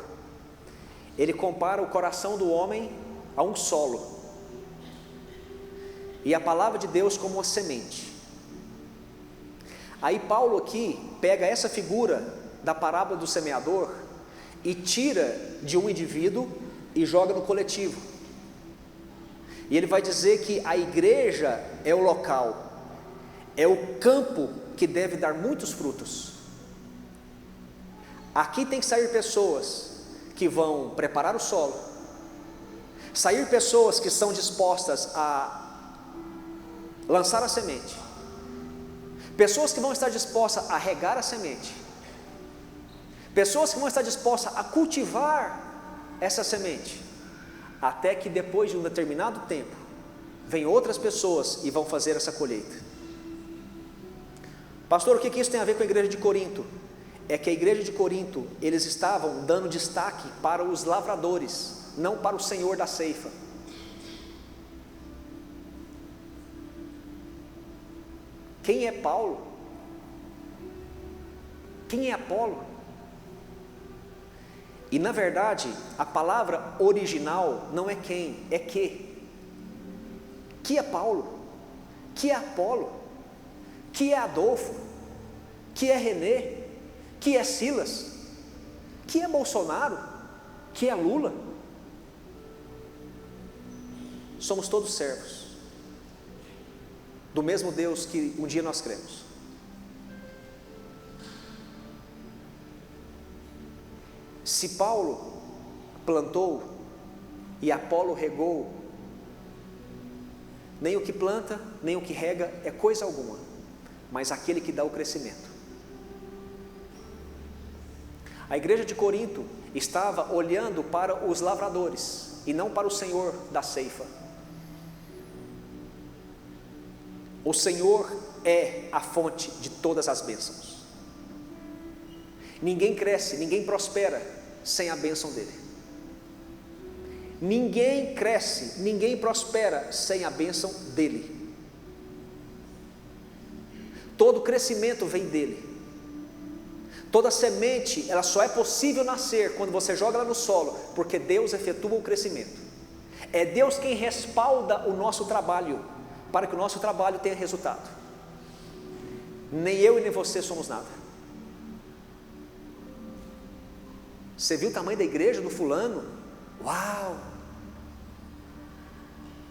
ele compara o coração do homem a um solo e a palavra de Deus como uma semente. Aí Paulo aqui pega essa figura da parábola do semeador e tira de um indivíduo e joga no coletivo. E ele vai dizer que a igreja é o local, é o campo que deve dar muitos frutos. Aqui tem que sair pessoas que vão preparar o solo, sair pessoas que são dispostas a lançar a semente, pessoas que vão estar dispostas a regar a semente, pessoas que vão estar dispostas a cultivar essa semente, até que depois de um determinado tempo, vem outras pessoas e vão fazer essa colheita. Pastor, o que isso tem a ver com a igreja de Corinto? É que a igreja de Corinto, eles estavam dando destaque para os lavradores, não para o Senhor da ceifa. Quem é Paulo? Quem é Apolo? E na verdade, a palavra original não é quem, é que. Que é Paulo? Que é Apolo? Que é Adolfo? Que é Renê? Que é Silas? Que é Bolsonaro? Que é Lula? Somos todos servos do mesmo Deus que um dia nós cremos. Se Paulo plantou e Apolo regou, nem o que planta, nem o que rega é coisa alguma, mas aquele que dá o crescimento. A igreja de Corinto estava olhando para os lavradores e não para o Senhor da ceifa. O Senhor é a fonte de todas as bênçãos. Ninguém cresce, ninguém prospera sem a bênção dele. Ninguém cresce, ninguém prospera sem a bênção dele. Todo crescimento vem dele. Toda semente, ela só é possível nascer quando você joga ela no solo, porque Deus efetua o crescimento. É Deus quem respalda o nosso trabalho, para que o nosso trabalho tenha resultado. Nem eu e nem você somos nada. Você viu o tamanho da igreja do fulano? Uau!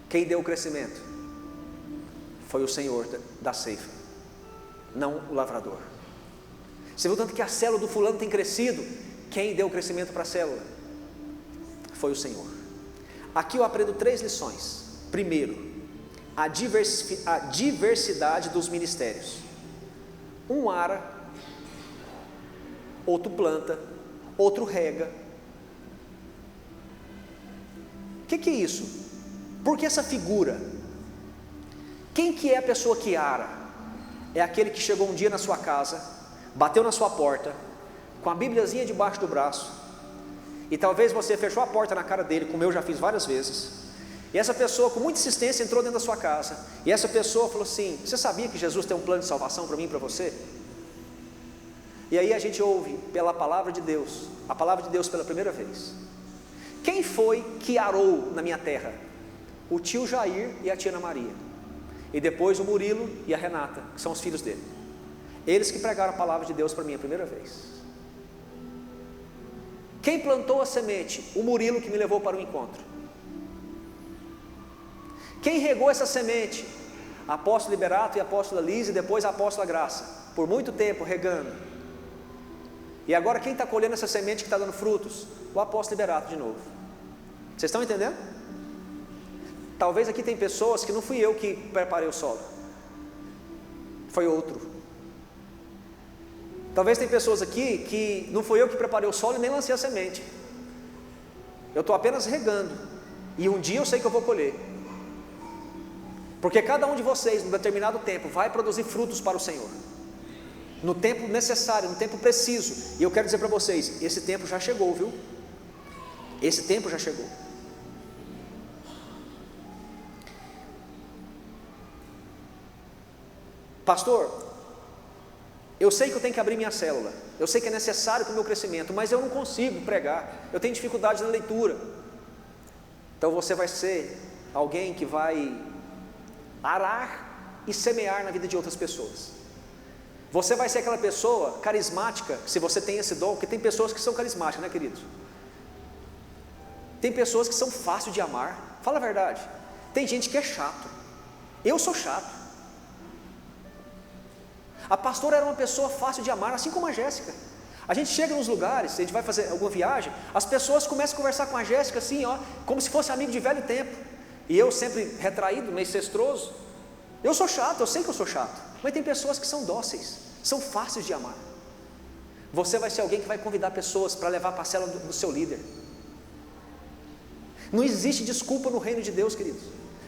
Quem deu o crescimento? Foi o Senhor da ceifa, não o lavrador. Você viu tanto que a célula do fulano tem crescido? Quem deu o crescimento para a célula? Foi o Senhor. Aqui eu aprendo 3 lições. Primeiro, a diversidade dos ministérios. Um ara, outro planta, outro rega. O que é isso? Por que essa figura? Quem que é a pessoa que ara? É aquele que chegou um dia na sua casa, bateu na sua porta, com a Bibliazinha debaixo do braço, e talvez você fechou a porta na cara dele, como eu já fiz várias vezes, e essa pessoa com muita insistência entrou dentro da sua casa, e essa pessoa falou assim: você sabia que Jesus tem um plano de salvação para mim e para você? E aí a gente ouve pela palavra de Deus, a palavra de Deus pela primeira vez. Quem foi que arou na minha terra? O tio Jair e a tia Ana Maria, e depois o Murilo e a Renata, que são os filhos dele. Eles que pregaram a palavra de Deus para mim a primeira vez. Quem plantou a semente? O Murilo, que me levou para o encontro. Quem regou essa semente? A apóstola Liberato e a apóstola Lise, e depois a apóstola Graça. por muito tempo regando. E agora quem está colhendo essa semente que está dando frutos? O apóstolo Liberato de novo. Vocês estão entendendo? Talvez aqui tem pessoas que não fui eu que preparei o solo, foi outro. Talvez tem pessoas aqui que não fui eu que preparei o solo e nem lancei a semente. Eu estou apenas regando, e um dia eu sei que eu vou colher. Porque cada um de vocês, num determinado tempo, vai produzir frutos para o Senhor, no tempo necessário, no tempo preciso. E eu quero dizer para vocês, esse tempo já chegou, viu? Esse tempo já chegou. Pastor, eu sei que eu tenho que abrir minha célula, eu sei que é necessário para o meu crescimento, mas eu não consigo pregar, eu tenho dificuldade na leitura. Então você vai ser alguém que vai arar e semear na vida de outras pessoas. Você vai ser aquela pessoa carismática, se você tem esse dom, porque tem pessoas que são carismáticas, né, queridos? Tem pessoas que são fáceis de amar, fala a verdade. Tem gente que é chato, eu sou chato. A pastora era uma pessoa fácil de amar, assim como a Jéssica. A gente chega nos lugares, a gente vai fazer alguma viagem, as pessoas começam a conversar com a Jéssica assim, ó, como se fosse amigo de velho tempo. E eu sempre retraído, meio cestroso. Eu sou chato, eu sei que eu sou chato, mas tem pessoas que são dóceis, são fáceis de amar. Você vai ser alguém que vai convidar pessoas para levar a parcela do seu líder. Não existe desculpa no reino de Deus, queridos.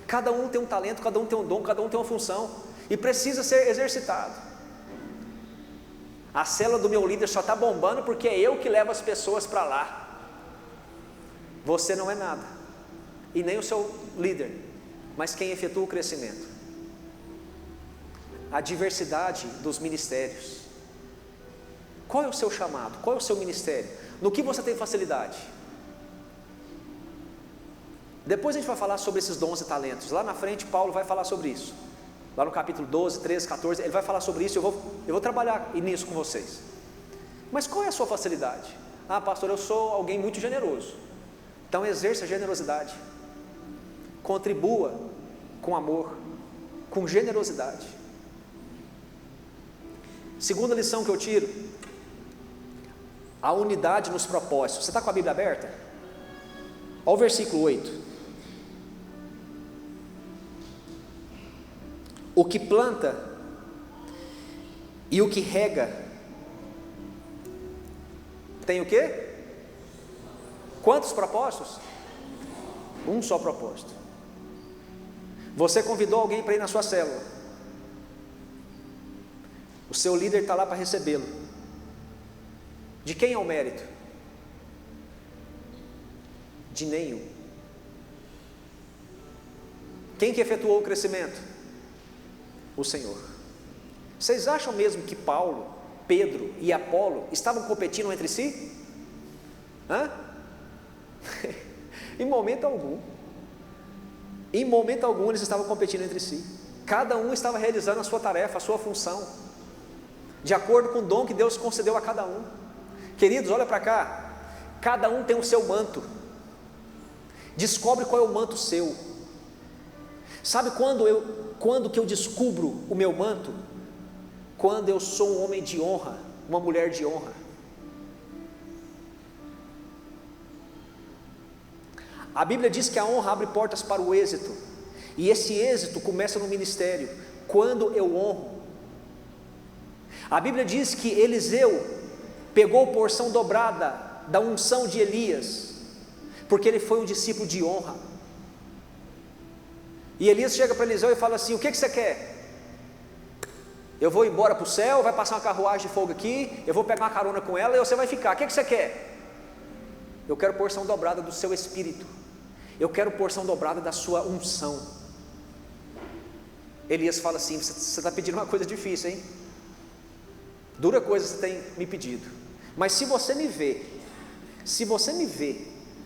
Cada um tem um talento, cada um tem um dom, cada um tem uma função, e precisa ser exercitado. A célula do meu líder só está bombando porque é eu que levo as pessoas para lá. Você não é nada, e nem o seu líder, mas quem efetua o crescimento. A diversidade dos ministérios. Qual é o seu chamado? Qual é o seu ministério? No que você tem facilidade? Depois a gente vai falar sobre esses dons e talentos. Lá na frente Paulo vai falar sobre isso. Lá no capítulo 12, 13, 14, ele vai falar sobre isso. Eu vou trabalhar nisso com vocês. Mas qual é a sua facilidade? Ah, pastor, eu sou alguém muito generoso. Então exerça a generosidade. Contribua com amor, com generosidade. Segunda lição que eu tiro: a unidade nos propósitos. Você está com a Bíblia aberta? Olha o versículo 8. O que planta e o que rega tem o quê? Quantos propósitos? Um só propósito. Você convidou alguém para ir na sua célula, o seu líder está lá para recebê-lo. De quem é o mérito? De nenhum. Quem que efetuou o crescimento? O Senhor. Vocês acham mesmo que Paulo, Pedro e Apolo estavam competindo entre si? Hã? Em momento algum. Em momento algum eles estavam competindo entre si. Cada um estava realizando a sua tarefa, a sua função, de acordo com o dom que Deus concedeu a cada um. Queridos, olha para cá. Cada um tem o seu manto. Descobre qual é o manto seu. Sabe quando que eu descubro o meu manto? Quando eu sou um homem de honra, uma mulher de honra. A Bíblia diz que a honra abre portas para o êxito, e esse êxito começa no ministério, quando eu honro. A Bíblia diz que Eliseu pegou porção dobrada da unção de Elias, porque ele foi um discípulo de honra. E Elias chega para Eliseu e fala assim: o que você quer? Eu vou embora para o céu, vai passar uma carruagem de fogo aqui, eu vou pegar uma carona com ela e você vai ficar. O que você quer? Eu quero porção dobrada do seu espírito, eu quero porção dobrada da sua unção. Elias fala assim: você está pedindo uma coisa difícil, hein? Dura coisa você tem me pedido, mas se você me vê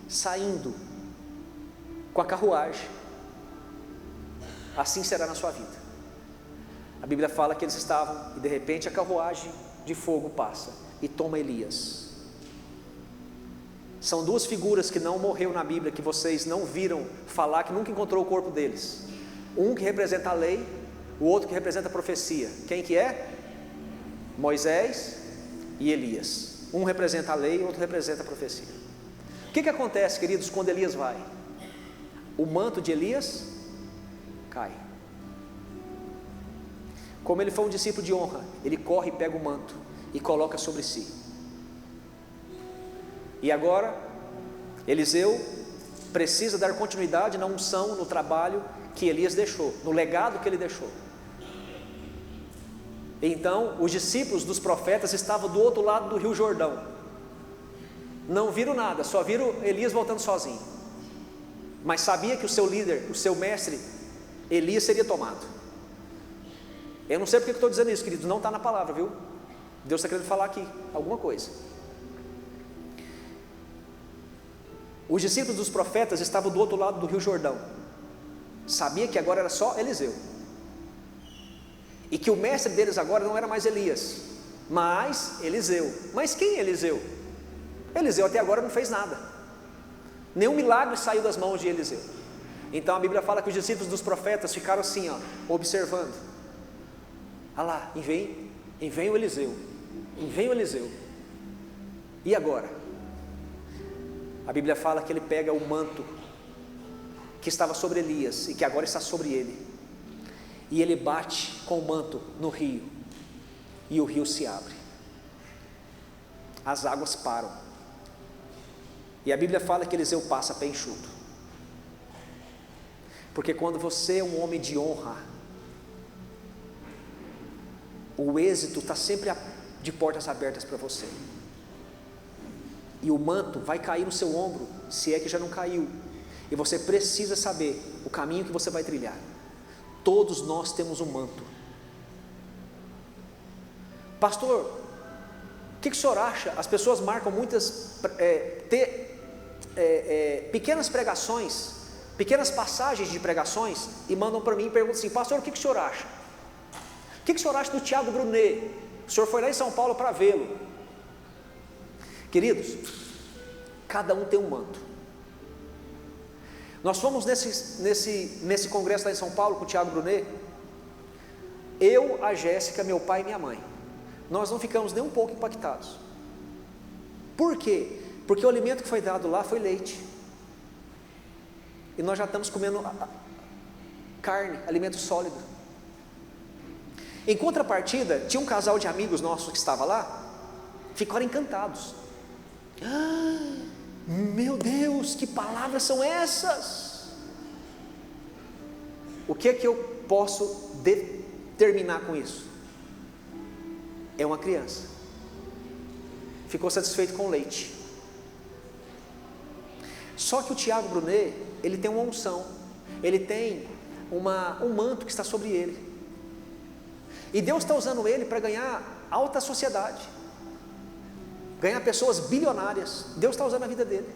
saindo com a carruagem, assim será na sua vida. A Bíblia fala que eles estavam, e de repente a carruagem de fogo passa e toma Elias. São duas figuras que não morreu na Bíblia, que vocês não viram falar, que nunca encontrou o corpo deles. Um que representa a lei, o outro que representa a profecia. Quem que é? Moisés e Elias. Um representa a lei, outro representa a profecia. O que acontece, queridos, quando Elias vai? O manto de Elias cai. Como ele foi um discípulo de honra, ele corre e pega o manto e coloca sobre si. E agora, Eliseu precisa dar continuidade na unção, no trabalho que Elias deixou, no legado que ele deixou. Então, os discípulos dos profetas estavam do outro lado do Rio Jordão. Não viram nada, só viram Elias voltando sozinho. Mas sabia que o seu líder, o seu mestre, Elias, seria tomado. Eu não sei porque eu estou dizendo isso, queridos, não está na palavra, viu? Deus está querendo falar aqui alguma coisa. Os discípulos dos profetas estavam do outro lado do Rio Jordão. Sabia que agora era só Eliseu. E que o mestre deles agora não era mais Elias, mas Eliseu. Mas quem é Eliseu? Eliseu até agora não fez nada. Nenhum milagre saiu das mãos de Eliseu. Então a Bíblia fala que os discípulos dos profetas ficaram assim, observando. Ah lá, e vem o Eliseu. E vem o Eliseu. E agora? A Bíblia fala que ele pega o manto que estava sobre Elias e que agora está sobre ele. E ele bate com o manto no rio. E o rio se abre. As águas param. E a Bíblia fala que Eliseu passa pé enxuto. Porque quando você é um homem de honra, o êxito está sempre de portas abertas para você. E o manto vai cair no seu ombro, se é que já não caiu. E você precisa saber o caminho que você vai trilhar. Todos nós temos um manto. Pastor, o que o senhor acha? As pessoas marcam muitas pequenas pregações, pequenas passagens de pregações e mandam para mim e perguntam assim: pastor, o que o senhor acha? O que o senhor acha do Tiago Brunet? O senhor foi lá em São Paulo para vê-lo. Queridos, cada um tem um manto. Nós fomos nesse congresso lá em São Paulo com o Tiago Brunet. Eu, a Jéssica, meu pai e minha mãe. Nós não ficamos nem um pouco impactados. Por quê? Porque o alimento que foi dado lá foi leite. E nós já estamos comendo carne, alimento sólido. Em contrapartida, tinha um casal de amigos nossos que estava lá, ficaram encantados. Meu Deus, que palavras são essas? O que é que eu posso determinar com isso? É uma criança. Ficou satisfeito com o leite. Só que o Tiago Brunet, ele tem uma unção, ele tem um manto que está sobre ele. E Deus está usando ele para ganhar alta sociedade, ganhar pessoas bilionárias. Deus está usando a vida dele.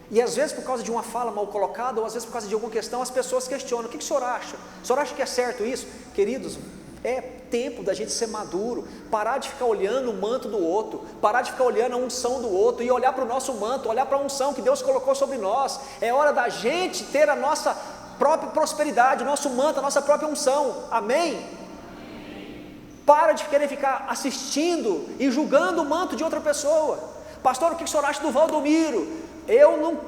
E às vezes por causa de uma fala mal colocada, ou às vezes por causa de alguma questão, as pessoas questionam: o que o senhor acha? O senhor acha que é certo isso? Queridos, é tempo da gente ser maduro, parar de ficar olhando o manto do outro, parar de ficar olhando a unção do outro e olhar para o nosso manto, olhar para a unção que Deus colocou sobre nós. É hora da gente ter a nossa própria prosperidade, o nosso manto, a nossa própria unção. Amém? Para de querer ficar assistindo e julgando o manto de outra pessoa. Pastor, o que o senhor acha do Valdomiro? Eu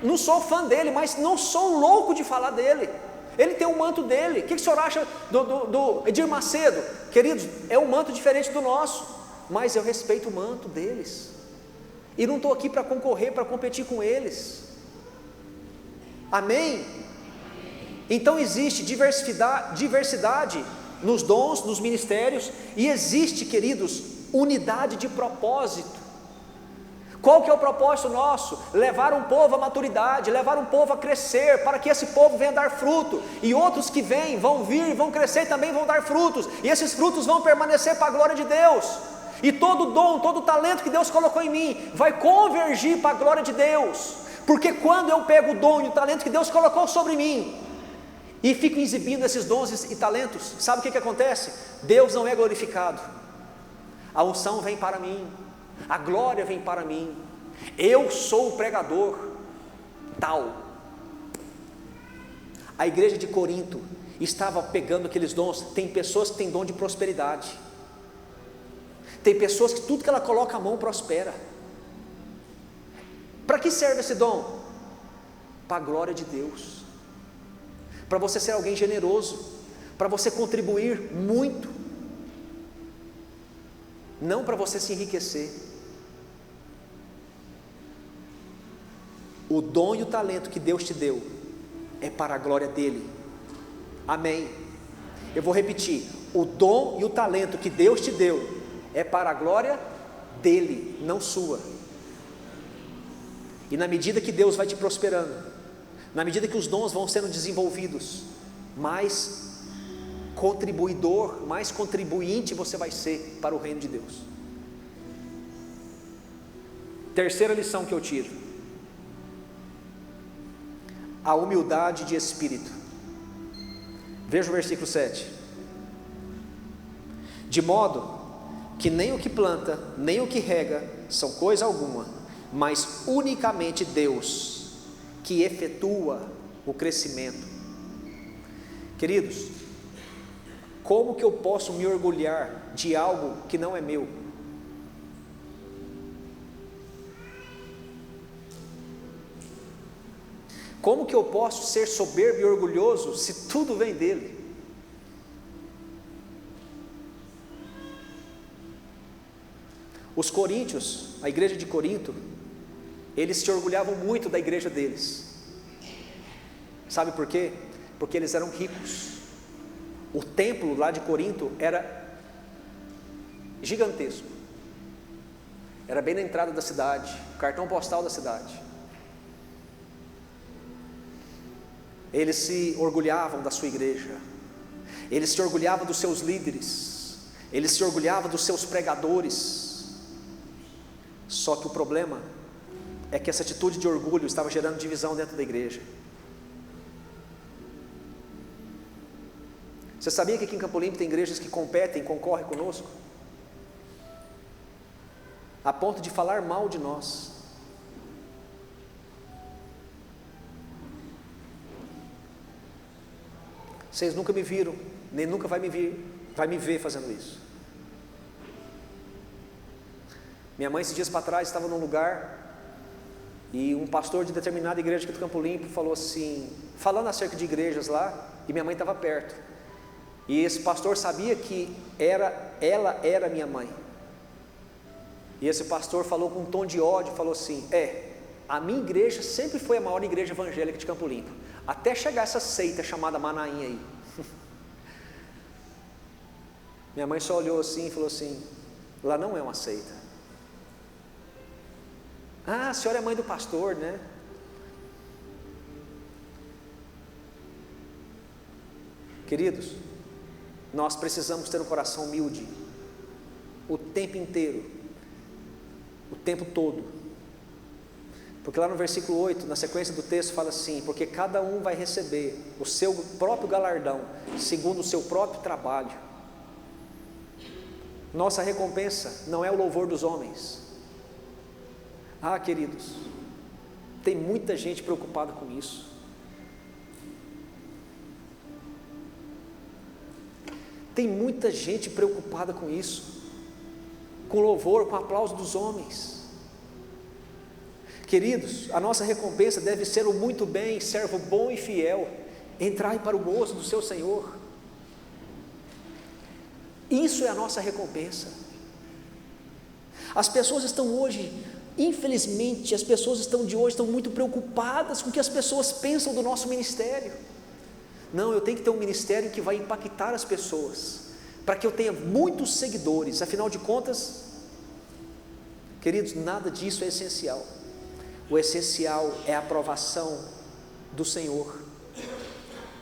não sou fã dele, mas não sou louco de falar dele. Ele tem um manto dele. O que o senhor acha do Edir Macedo? Queridos, é um manto diferente do nosso, mas eu respeito o manto deles. E não estou aqui para concorrer, para competir com eles. Amém? Então existe diversidade nos dons, nos ministérios, e existe, queridos, unidade de propósito. Qual que é o propósito nosso? Levar um povo à maturidade, levar um povo a crescer, para que esse povo venha dar fruto, e outros que vêm, vão vir, vão crescer e também vão dar frutos, e esses frutos vão permanecer para a glória de Deus, e todo dom, todo talento que Deus colocou em mim, vai convergir para a glória de Deus, porque quando eu pego o dom e o talento que Deus colocou sobre mim, e fico exibindo esses dons e talentos, sabe o que acontece? Deus não é glorificado, a unção vem para mim, a glória vem para mim, eu sou o pregador tal. A igreja de Corinto estava pegando aqueles dons. Tem pessoas que têm dom de prosperidade, Tem pessoas que tudo que ela coloca a mão prospera. Para que serve esse dom? Para a glória de Deus, para você ser alguém generoso, para você contribuir muito, não para você se enriquecer. O dom e o talento que Deus te deu é para a glória dele. Amém. Eu vou repetir: o dom e o talento que Deus te deu é para a glória dele, não sua. E na medida que Deus vai te prosperando, na medida que os dons vão sendo desenvolvidos, mais contribuidor, mais contribuinte você vai ser para o reino de Deus. Terceira lição que eu tiro: a humildade de espírito. Veja o versículo 7. De modo que nem o que planta, nem o que rega são coisa alguma, mas unicamente Deus que efetua o crescimento. Queridos, como que eu posso me orgulhar de algo que não é meu? Como que eu posso ser soberbo e orgulhoso se tudo vem dele? Os coríntios, a igreja de Corinto, eles se orgulhavam muito da igreja deles. Sabe por quê? Porque eles eram ricos. O templo lá de Corinto era gigantesco. Era bem na entrada da cidade, o cartão postal da cidade. Eles se orgulhavam da sua igreja, eles se orgulhavam dos seus líderes, eles se orgulhavam dos seus pregadores. Só que o problema é que essa atitude de orgulho estava gerando divisão dentro da igreja. Você sabia que aqui em Campo Limpo tem igrejas que competem, concorrem conosco? A ponto de falar mal de nós. Vocês nunca me viram, nem nunca vai me ver fazendo isso. Minha mãe, esses dias para trás, estava num lugar e um pastor de determinada igreja aqui do Campo Limpo falou assim, falando acerca de igrejas lá, e minha mãe estava perto. E esse pastor sabia que ela era minha mãe. E esse pastor falou com um tom de ódio, falou assim: a minha igreja sempre foi a maior igreja evangélica de Campo Limpo, até chegar essa seita chamada Manaim aí. Minha mãe só olhou assim e falou assim: lá não é uma seita. Ah, a senhora é mãe do pastor, né? Queridos, nós precisamos ter um coração humilde o tempo inteiro, o tempo todo. Porque lá no versículo 8, na sequência do texto, fala assim: porque cada um vai receber o seu próprio galardão, segundo o seu próprio trabalho. Nossa recompensa não é o louvor dos homens. Ah, queridos, tem muita gente preocupada com isso. Tem muita gente preocupada com isso, com louvor, com aplauso dos homens. Queridos, a nossa recompensa deve ser o muito bem, servo bom e fiel, entrai para o gozo do seu Senhor. Isso é a nossa recompensa. As pessoas estão hoje, infelizmente, as pessoas estão muito preocupadas com o que as pessoas pensam do nosso ministério. Não, eu tenho que ter um ministério que vai impactar as pessoas, para que eu tenha muitos seguidores. Afinal de contas, queridos, nada disso é essencial. O essencial é a aprovação do Senhor.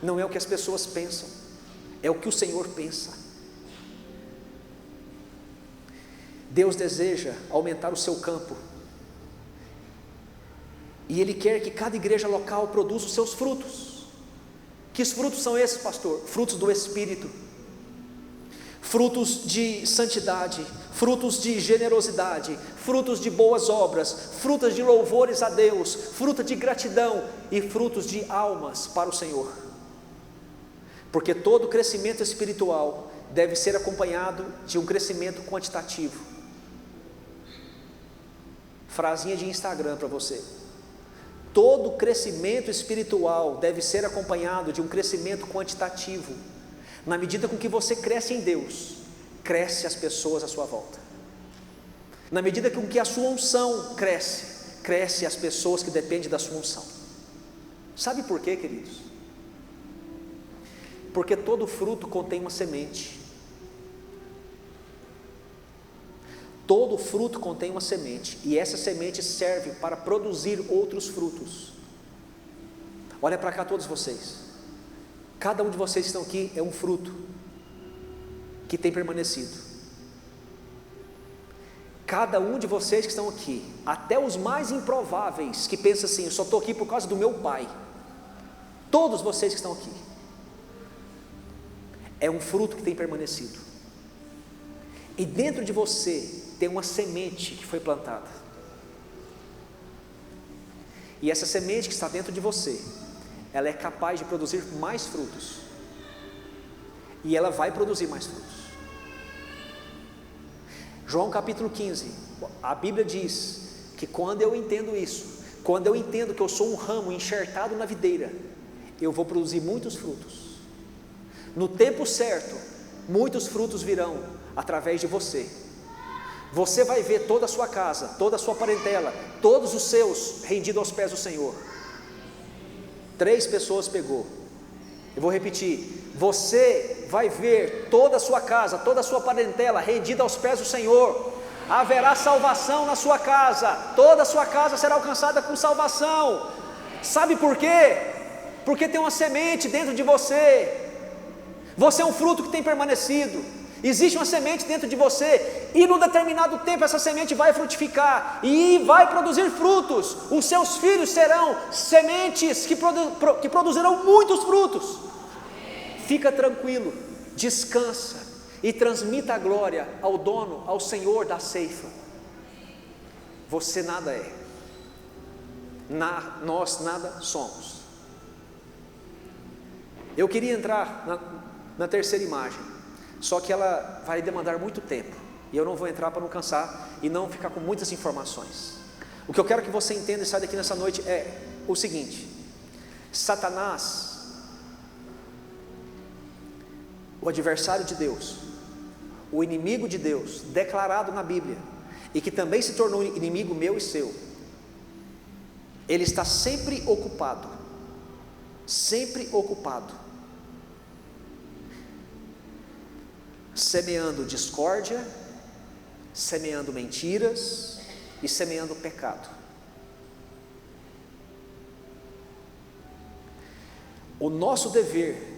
Não é o que as pessoas pensam, é o que o Senhor pensa. Deus deseja aumentar o seu campo, e Ele quer que cada igreja local produza os seus frutos. Que frutos são esses, pastor? Frutos do Espírito, frutos de santidade, frutos de generosidade, frutos de boas obras, frutos de louvores a Deus, frutos de gratidão e frutos de almas para o Senhor. Porque todo crescimento espiritual deve ser acompanhado de um crescimento quantitativo. Frasinha de Instagram para você. Todo crescimento espiritual deve ser acompanhado de um crescimento quantitativo. Na medida com que você cresce em Deus, cresce as pessoas à sua volta. Na medida com que a sua unção cresce, cresce as pessoas que dependem da sua unção. Sabe por quê, queridos? Porque todo fruto contém uma semente. Todo fruto contém uma semente, e essa semente serve para produzir outros frutos. Olha para cá todos vocês. Cada um de vocês que estão aqui é um fruto que tem permanecido. Cada um de vocês que estão aqui, até os mais improváveis, que pensam assim, eu só estou aqui por causa do meu pai. Todos vocês que estão aqui, é um fruto que tem permanecido. E dentro de você tem uma semente que foi plantada. E essa semente que está dentro de você, ela é capaz de produzir mais frutos. E ela vai produzir mais frutos. João capítulo 15, a Bíblia diz que quando eu entendo isso, quando eu entendo que eu sou um ramo enxertado na videira, eu vou produzir muitos frutos. No tempo certo, muitos frutos virão através de você. Você vai ver toda a sua casa, toda a sua parentela, todos os seus rendidos aos pés do Senhor. 3 pessoas pegou. Eu vou repetir. Você vai ver toda a sua casa, toda a sua parentela rendida aos pés do Senhor. Haverá salvação na sua casa. Toda a sua casa será alcançada com salvação. Sabe por quê? Porque tem uma semente dentro de você. Você é um fruto que tem permanecido. Existe uma semente dentro de você, e num determinado tempo essa semente vai frutificar, e vai produzir frutos. Os seus filhos serão sementes que produzirão muitos frutos. Fica tranquilo, descansa, e transmita a glória ao dono, ao Senhor da ceifa. Você nada é, nós nada somos. Eu queria entrar na terceira imagem, só que ela vai demandar muito tempo, e eu não vou entrar para não cansar e não ficar com muitas informações. O que eu quero que você entenda e saia daqui nessa noite é o seguinte: Satanás, o adversário de Deus, o inimigo de Deus, declarado na Bíblia, e que também se tornou inimigo meu e seu, ele está sempre ocupado, semeando discórdia, semeando mentiras e semeando pecado. O nosso dever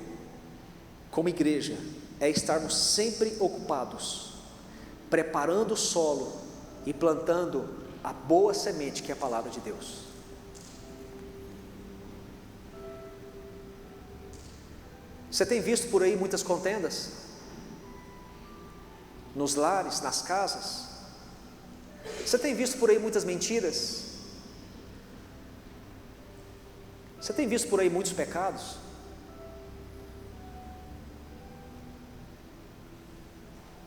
como igreja é estarmos sempre ocupados, preparando o solo e plantando a boa semente que é a palavra de Deus. Você tem visto por aí muitas contendas? Nos lares, nas casas? Você tem visto por aí muitas mentiras? Você tem visto por aí muitos pecados?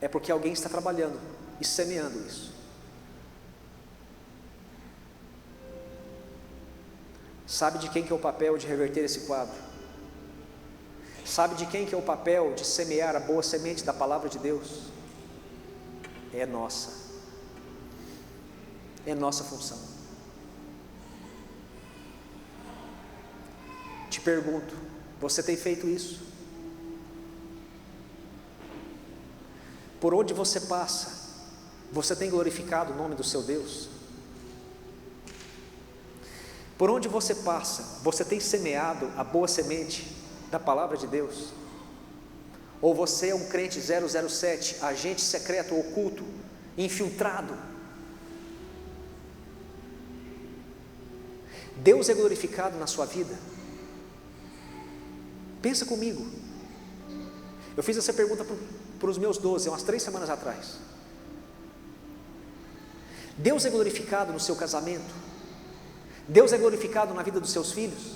É porque alguém está trabalhando e semeando isso. Sabe de quem que é o papel de reverter esse quadro? Sabe de quem que é o papel de semear a boa semente da palavra de Deus? É nossa. É nossa função. Te pergunto, você tem feito isso? Por onde você passa, você tem glorificado o nome do seu Deus? Por onde você passa, você tem semeado a boa semente da palavra de Deus? Ou você é um crente 007, agente secreto, oculto, infiltrado? Deus é glorificado na sua vida? Pensa comigo. Eu fiz essa pergunta para os meus 12, umas 3 semanas atrás. Deus é glorificado no seu casamento? Deus é glorificado na vida dos seus filhos?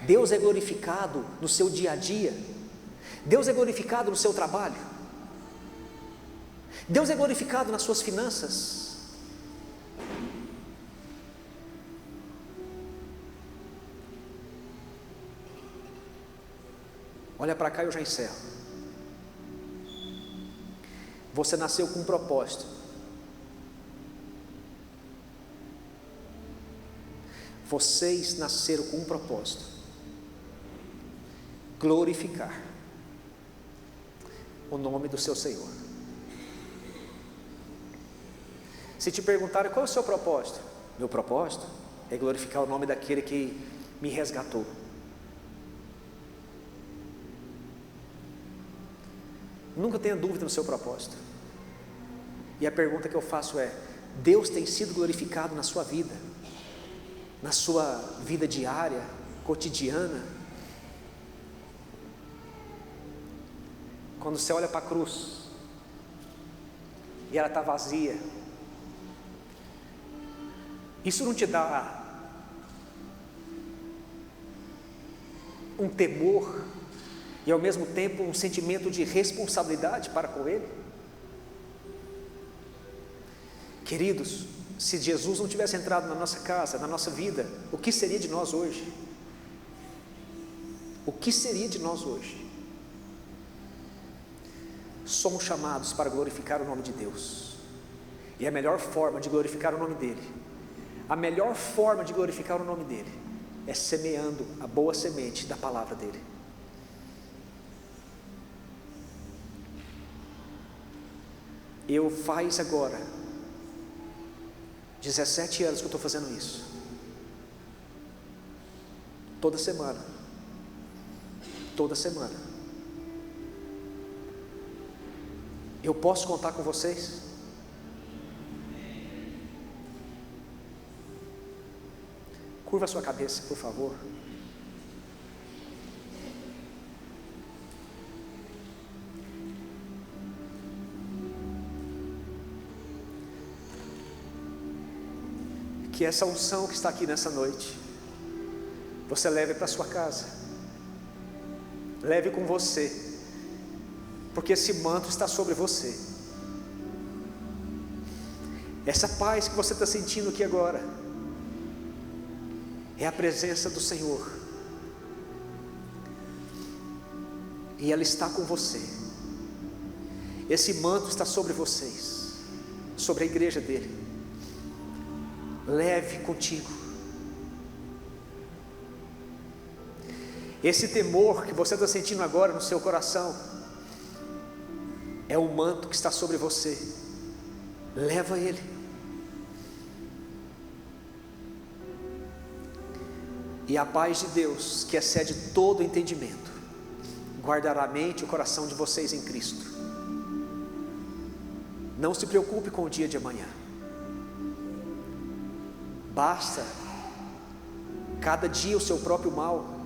Deus é glorificado no seu dia a dia? Deus é glorificado no seu trabalho? Deus é glorificado nas suas finanças? Olha para cá e eu já encerro. Você nasceu com um propósito. Vocês nasceram com um propósito: glorificar o nome do seu Senhor. Se te perguntarem qual é o seu propósito, meu propósito é glorificar o nome daquele que me resgatou. Nunca tenha dúvida no seu propósito. E a pergunta que eu faço é: Deus tem sido glorificado na sua vida? Na sua vida diária, cotidiana? Quando você olha para a cruz e ela está vazia, isso não te dá um temor e ao mesmo tempo um sentimento de responsabilidade para com Ele? Queridos, se Jesus não tivesse entrado na nossa casa, na nossa vida, o que seria de nós hoje? O que seria de nós hoje? Somos chamados para glorificar o nome de Deus, e a melhor forma de glorificar o nome dEle, a melhor forma de glorificar o nome dEle, é semeando a boa semente da palavra dEle. Eu faz agora 17 anos que eu estou fazendo isso, toda semana, eu posso contar com vocês? Curva a sua cabeça, por favor. Que essa unção que está aqui nessa noite, você leve para sua casa, leve com você, porque esse manto está sobre você. Essa paz que você está sentindo aqui agora, é a presença do Senhor, e ela está com você. Esse manto está sobre vocês, sobre a igreja dele. Leve contigo. Esse temor que você está sentindo agora no seu coração, é o manto que está sobre você. Leva ele. E a paz de Deus, que excede todo entendimento, guardará a mente e o coração de vocês em Cristo. Não se preocupe com o dia de amanhã. Basta cada dia o seu próprio mal.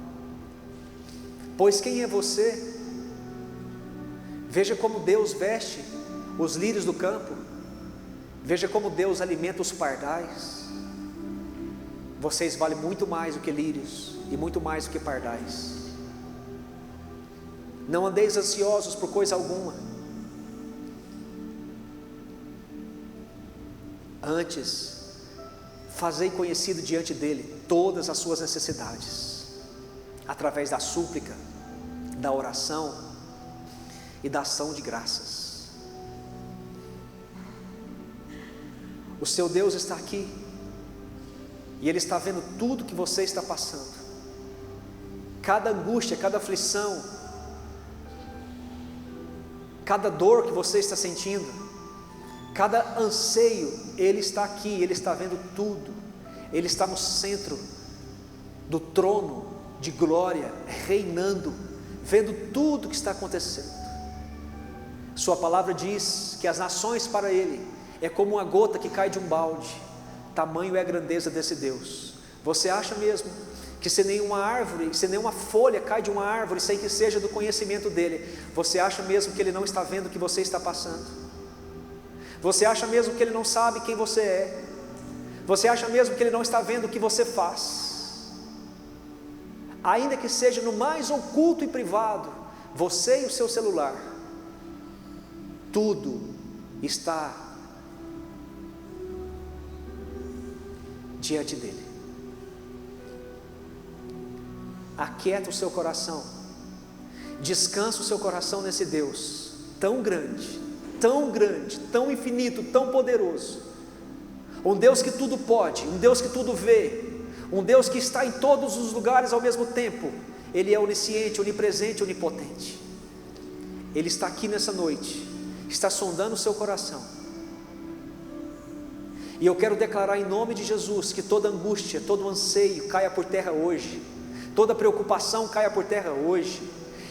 Pois quem é você? Veja como Deus veste os lírios do campo. Veja como Deus alimenta os pardais. Vocês valem muito mais do que lírios e muito mais do que pardais. Não andeis ansiosos por coisa alguma. Antes, fazei conhecido diante dele todas as suas necessidades, através da súplica, da oração e da ação de graças. O seu Deus está aqui, e Ele está vendo tudo que você está passando, cada angústia, cada aflição, cada dor que você está sentindo, cada anseio. Ele está aqui, Ele está vendo tudo. Ele está no centro do trono de glória, reinando, vendo tudo que está acontecendo. Sua palavra diz que as nações para Ele é como uma gota que cai de um balde. Tamanho é a grandeza desse Deus. Você acha mesmo que se nenhuma árvore, se nenhuma folha cai de uma árvore sem que seja do conhecimento dele, você acha mesmo que Ele não está vendo o que você está passando? Você acha mesmo que Ele não sabe quem você é? Você acha mesmo que Ele não está vendo o que você faz? Ainda que seja no mais oculto e privado, você e o seu celular, tudo está diante dele. Aquieta o seu coração Descansa o seu coração nesse Deus tão grande, tão infinito, tão poderoso. Um Deus que tudo pode, um Deus que tudo vê, um Deus que está em todos os lugares ao mesmo tempo. Ele é onisciente, onipresente, onipotente. Ele está aqui nessa noite, está sondando o seu coração. E eu quero declarar em nome de Jesus que toda angústia, todo anseio caia por terra hoje, toda preocupação caia por terra hoje.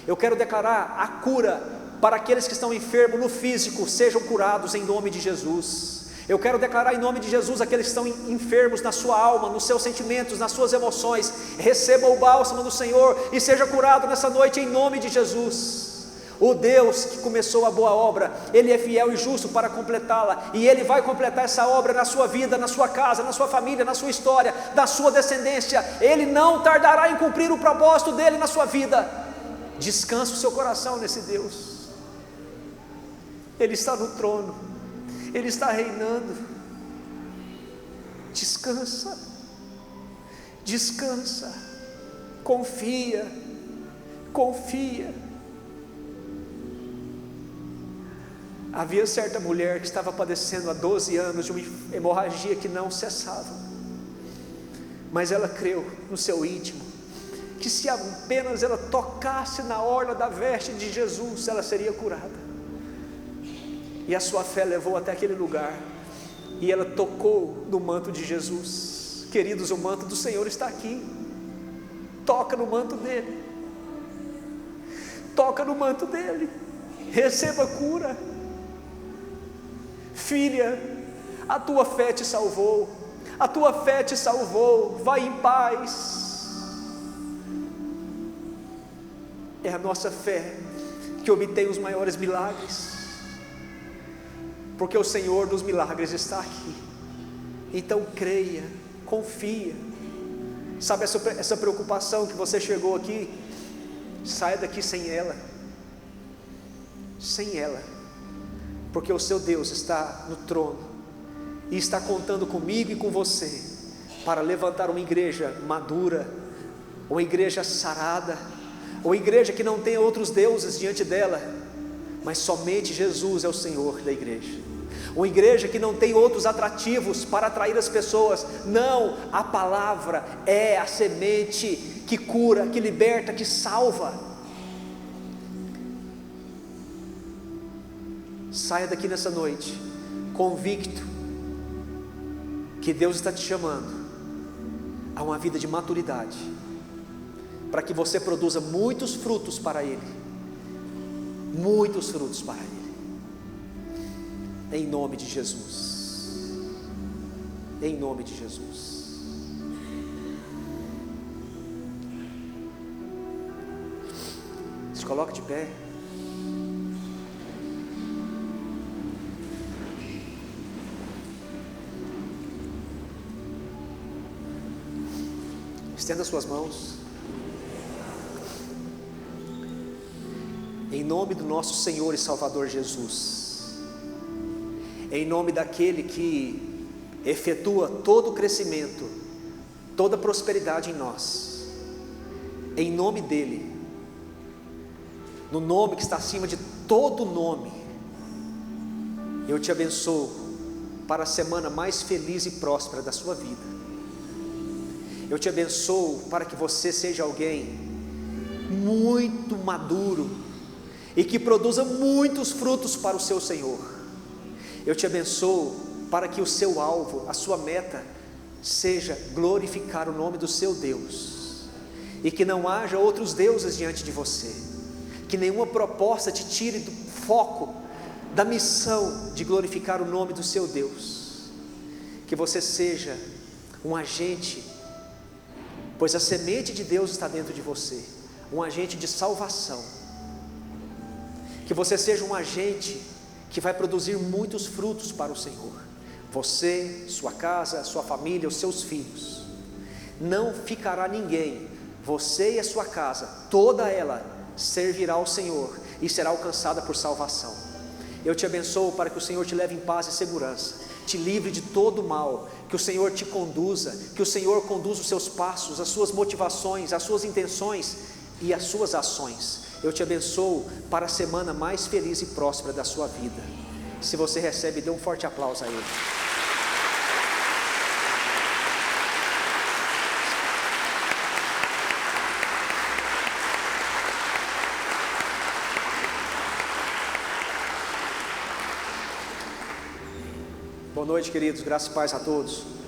Eu quero declarar a cura para aqueles que estão enfermos no físico, sejam curados em nome de Jesus. Eu quero declarar em nome de Jesus aqueles que estão enfermos na sua alma, nos seus sentimentos, nas suas emoções, recebam o bálsamo do Senhor e seja curado nessa noite em nome de Jesus. O Deus que começou a boa obra, Ele é fiel e justo para completá-la, e Ele vai completar essa obra na sua vida, na sua casa, na sua família, na sua história, na sua descendência. Ele não tardará em cumprir o propósito dEle na sua vida. Descansa o seu coração nesse Deus. Ele está no trono, Ele está reinando. Descansa, descansa, confia, confia. Havia certa mulher que estava padecendo há 12 anos de uma hemorragia que não cessava, mas ela creu no seu íntimo que se apenas ela tocasse na orla da veste de Jesus, ela seria curada. E a sua fé levou até aquele lugar, e ela tocou no manto de Jesus. Queridos, o manto do Senhor está aqui. Toca no manto dele, toca no manto dele, receba cura. Filha, a tua fé te salvou, a tua fé te salvou, vai em paz. É a nossa fé que obtém os maiores milagres, porque o Senhor dos milagres está aqui. Então creia, confia. Sabe essa preocupação que você chegou aqui? Saia daqui sem ela, porque o seu Deus está no trono e está contando comigo e com você para levantar uma igreja madura, uma igreja sarada, uma igreja que não tem outros deuses diante dela, mas somente Jesus é o Senhor da igreja. Uma igreja que não tem outros atrativos para atrair as pessoas. Não, a palavra é a semente que cura, que liberta, que salva. Saia daqui nessa noite convicto que Deus está te chamando a uma vida de maturidade, para que você produza muitos frutos para Ele, muitos frutos para Ele, em nome de Jesus, em nome de Jesus. Se coloque de pé. Estenda suas mãos. Em nome do nosso Senhor e Salvador Jesus, em nome daquele que efetua todo o crescimento, toda a prosperidade em nós, em nome dEle, no nome que está acima de todo nome, eu te abençoo para a semana mais feliz e próspera da sua vida. Eu te abençoo para que você seja alguém muito maduro e que produza muitos frutos para o seu Senhor. Eu te abençoo para que o seu alvo, a sua meta, seja glorificar o nome do seu Deus, e que não haja outros deuses diante de você, que nenhuma proposta te tire do foco, da missão de glorificar o nome do seu Deus. Que você seja um agente, pois a semente de Deus está dentro de você, um agente de salvação. Que você seja um agente que vai produzir muitos frutos para o Senhor. Você, sua casa, sua família, os seus filhos. Não ficará ninguém, você e a sua casa, toda ela servirá ao Senhor e será alcançada por salvação. Eu te abençoo para que o Senhor te leve em paz e segurança, te livre de todo mal, que o Senhor te conduza, que o Senhor conduza os seus passos, as suas motivações, as suas intenções e as suas ações. eu te abençoo para a semana mais feliz e próspera da sua vida. Se você recebe, dê um forte aplauso a Ele. Boa noite, queridos, graças e paz a todos.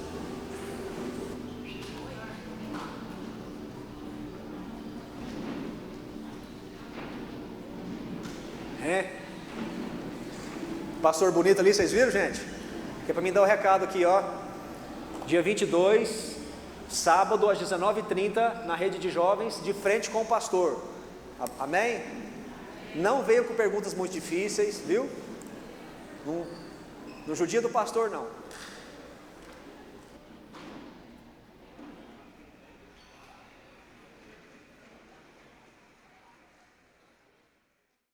Pastor bonito ali, vocês viram, gente? Que é para mim dar o recado aqui, ó. Dia 22, sábado às 19h30, na rede de jovens, de frente com o pastor. Amém? Não venham com perguntas muito difíceis, viu? No judia do pastor, não.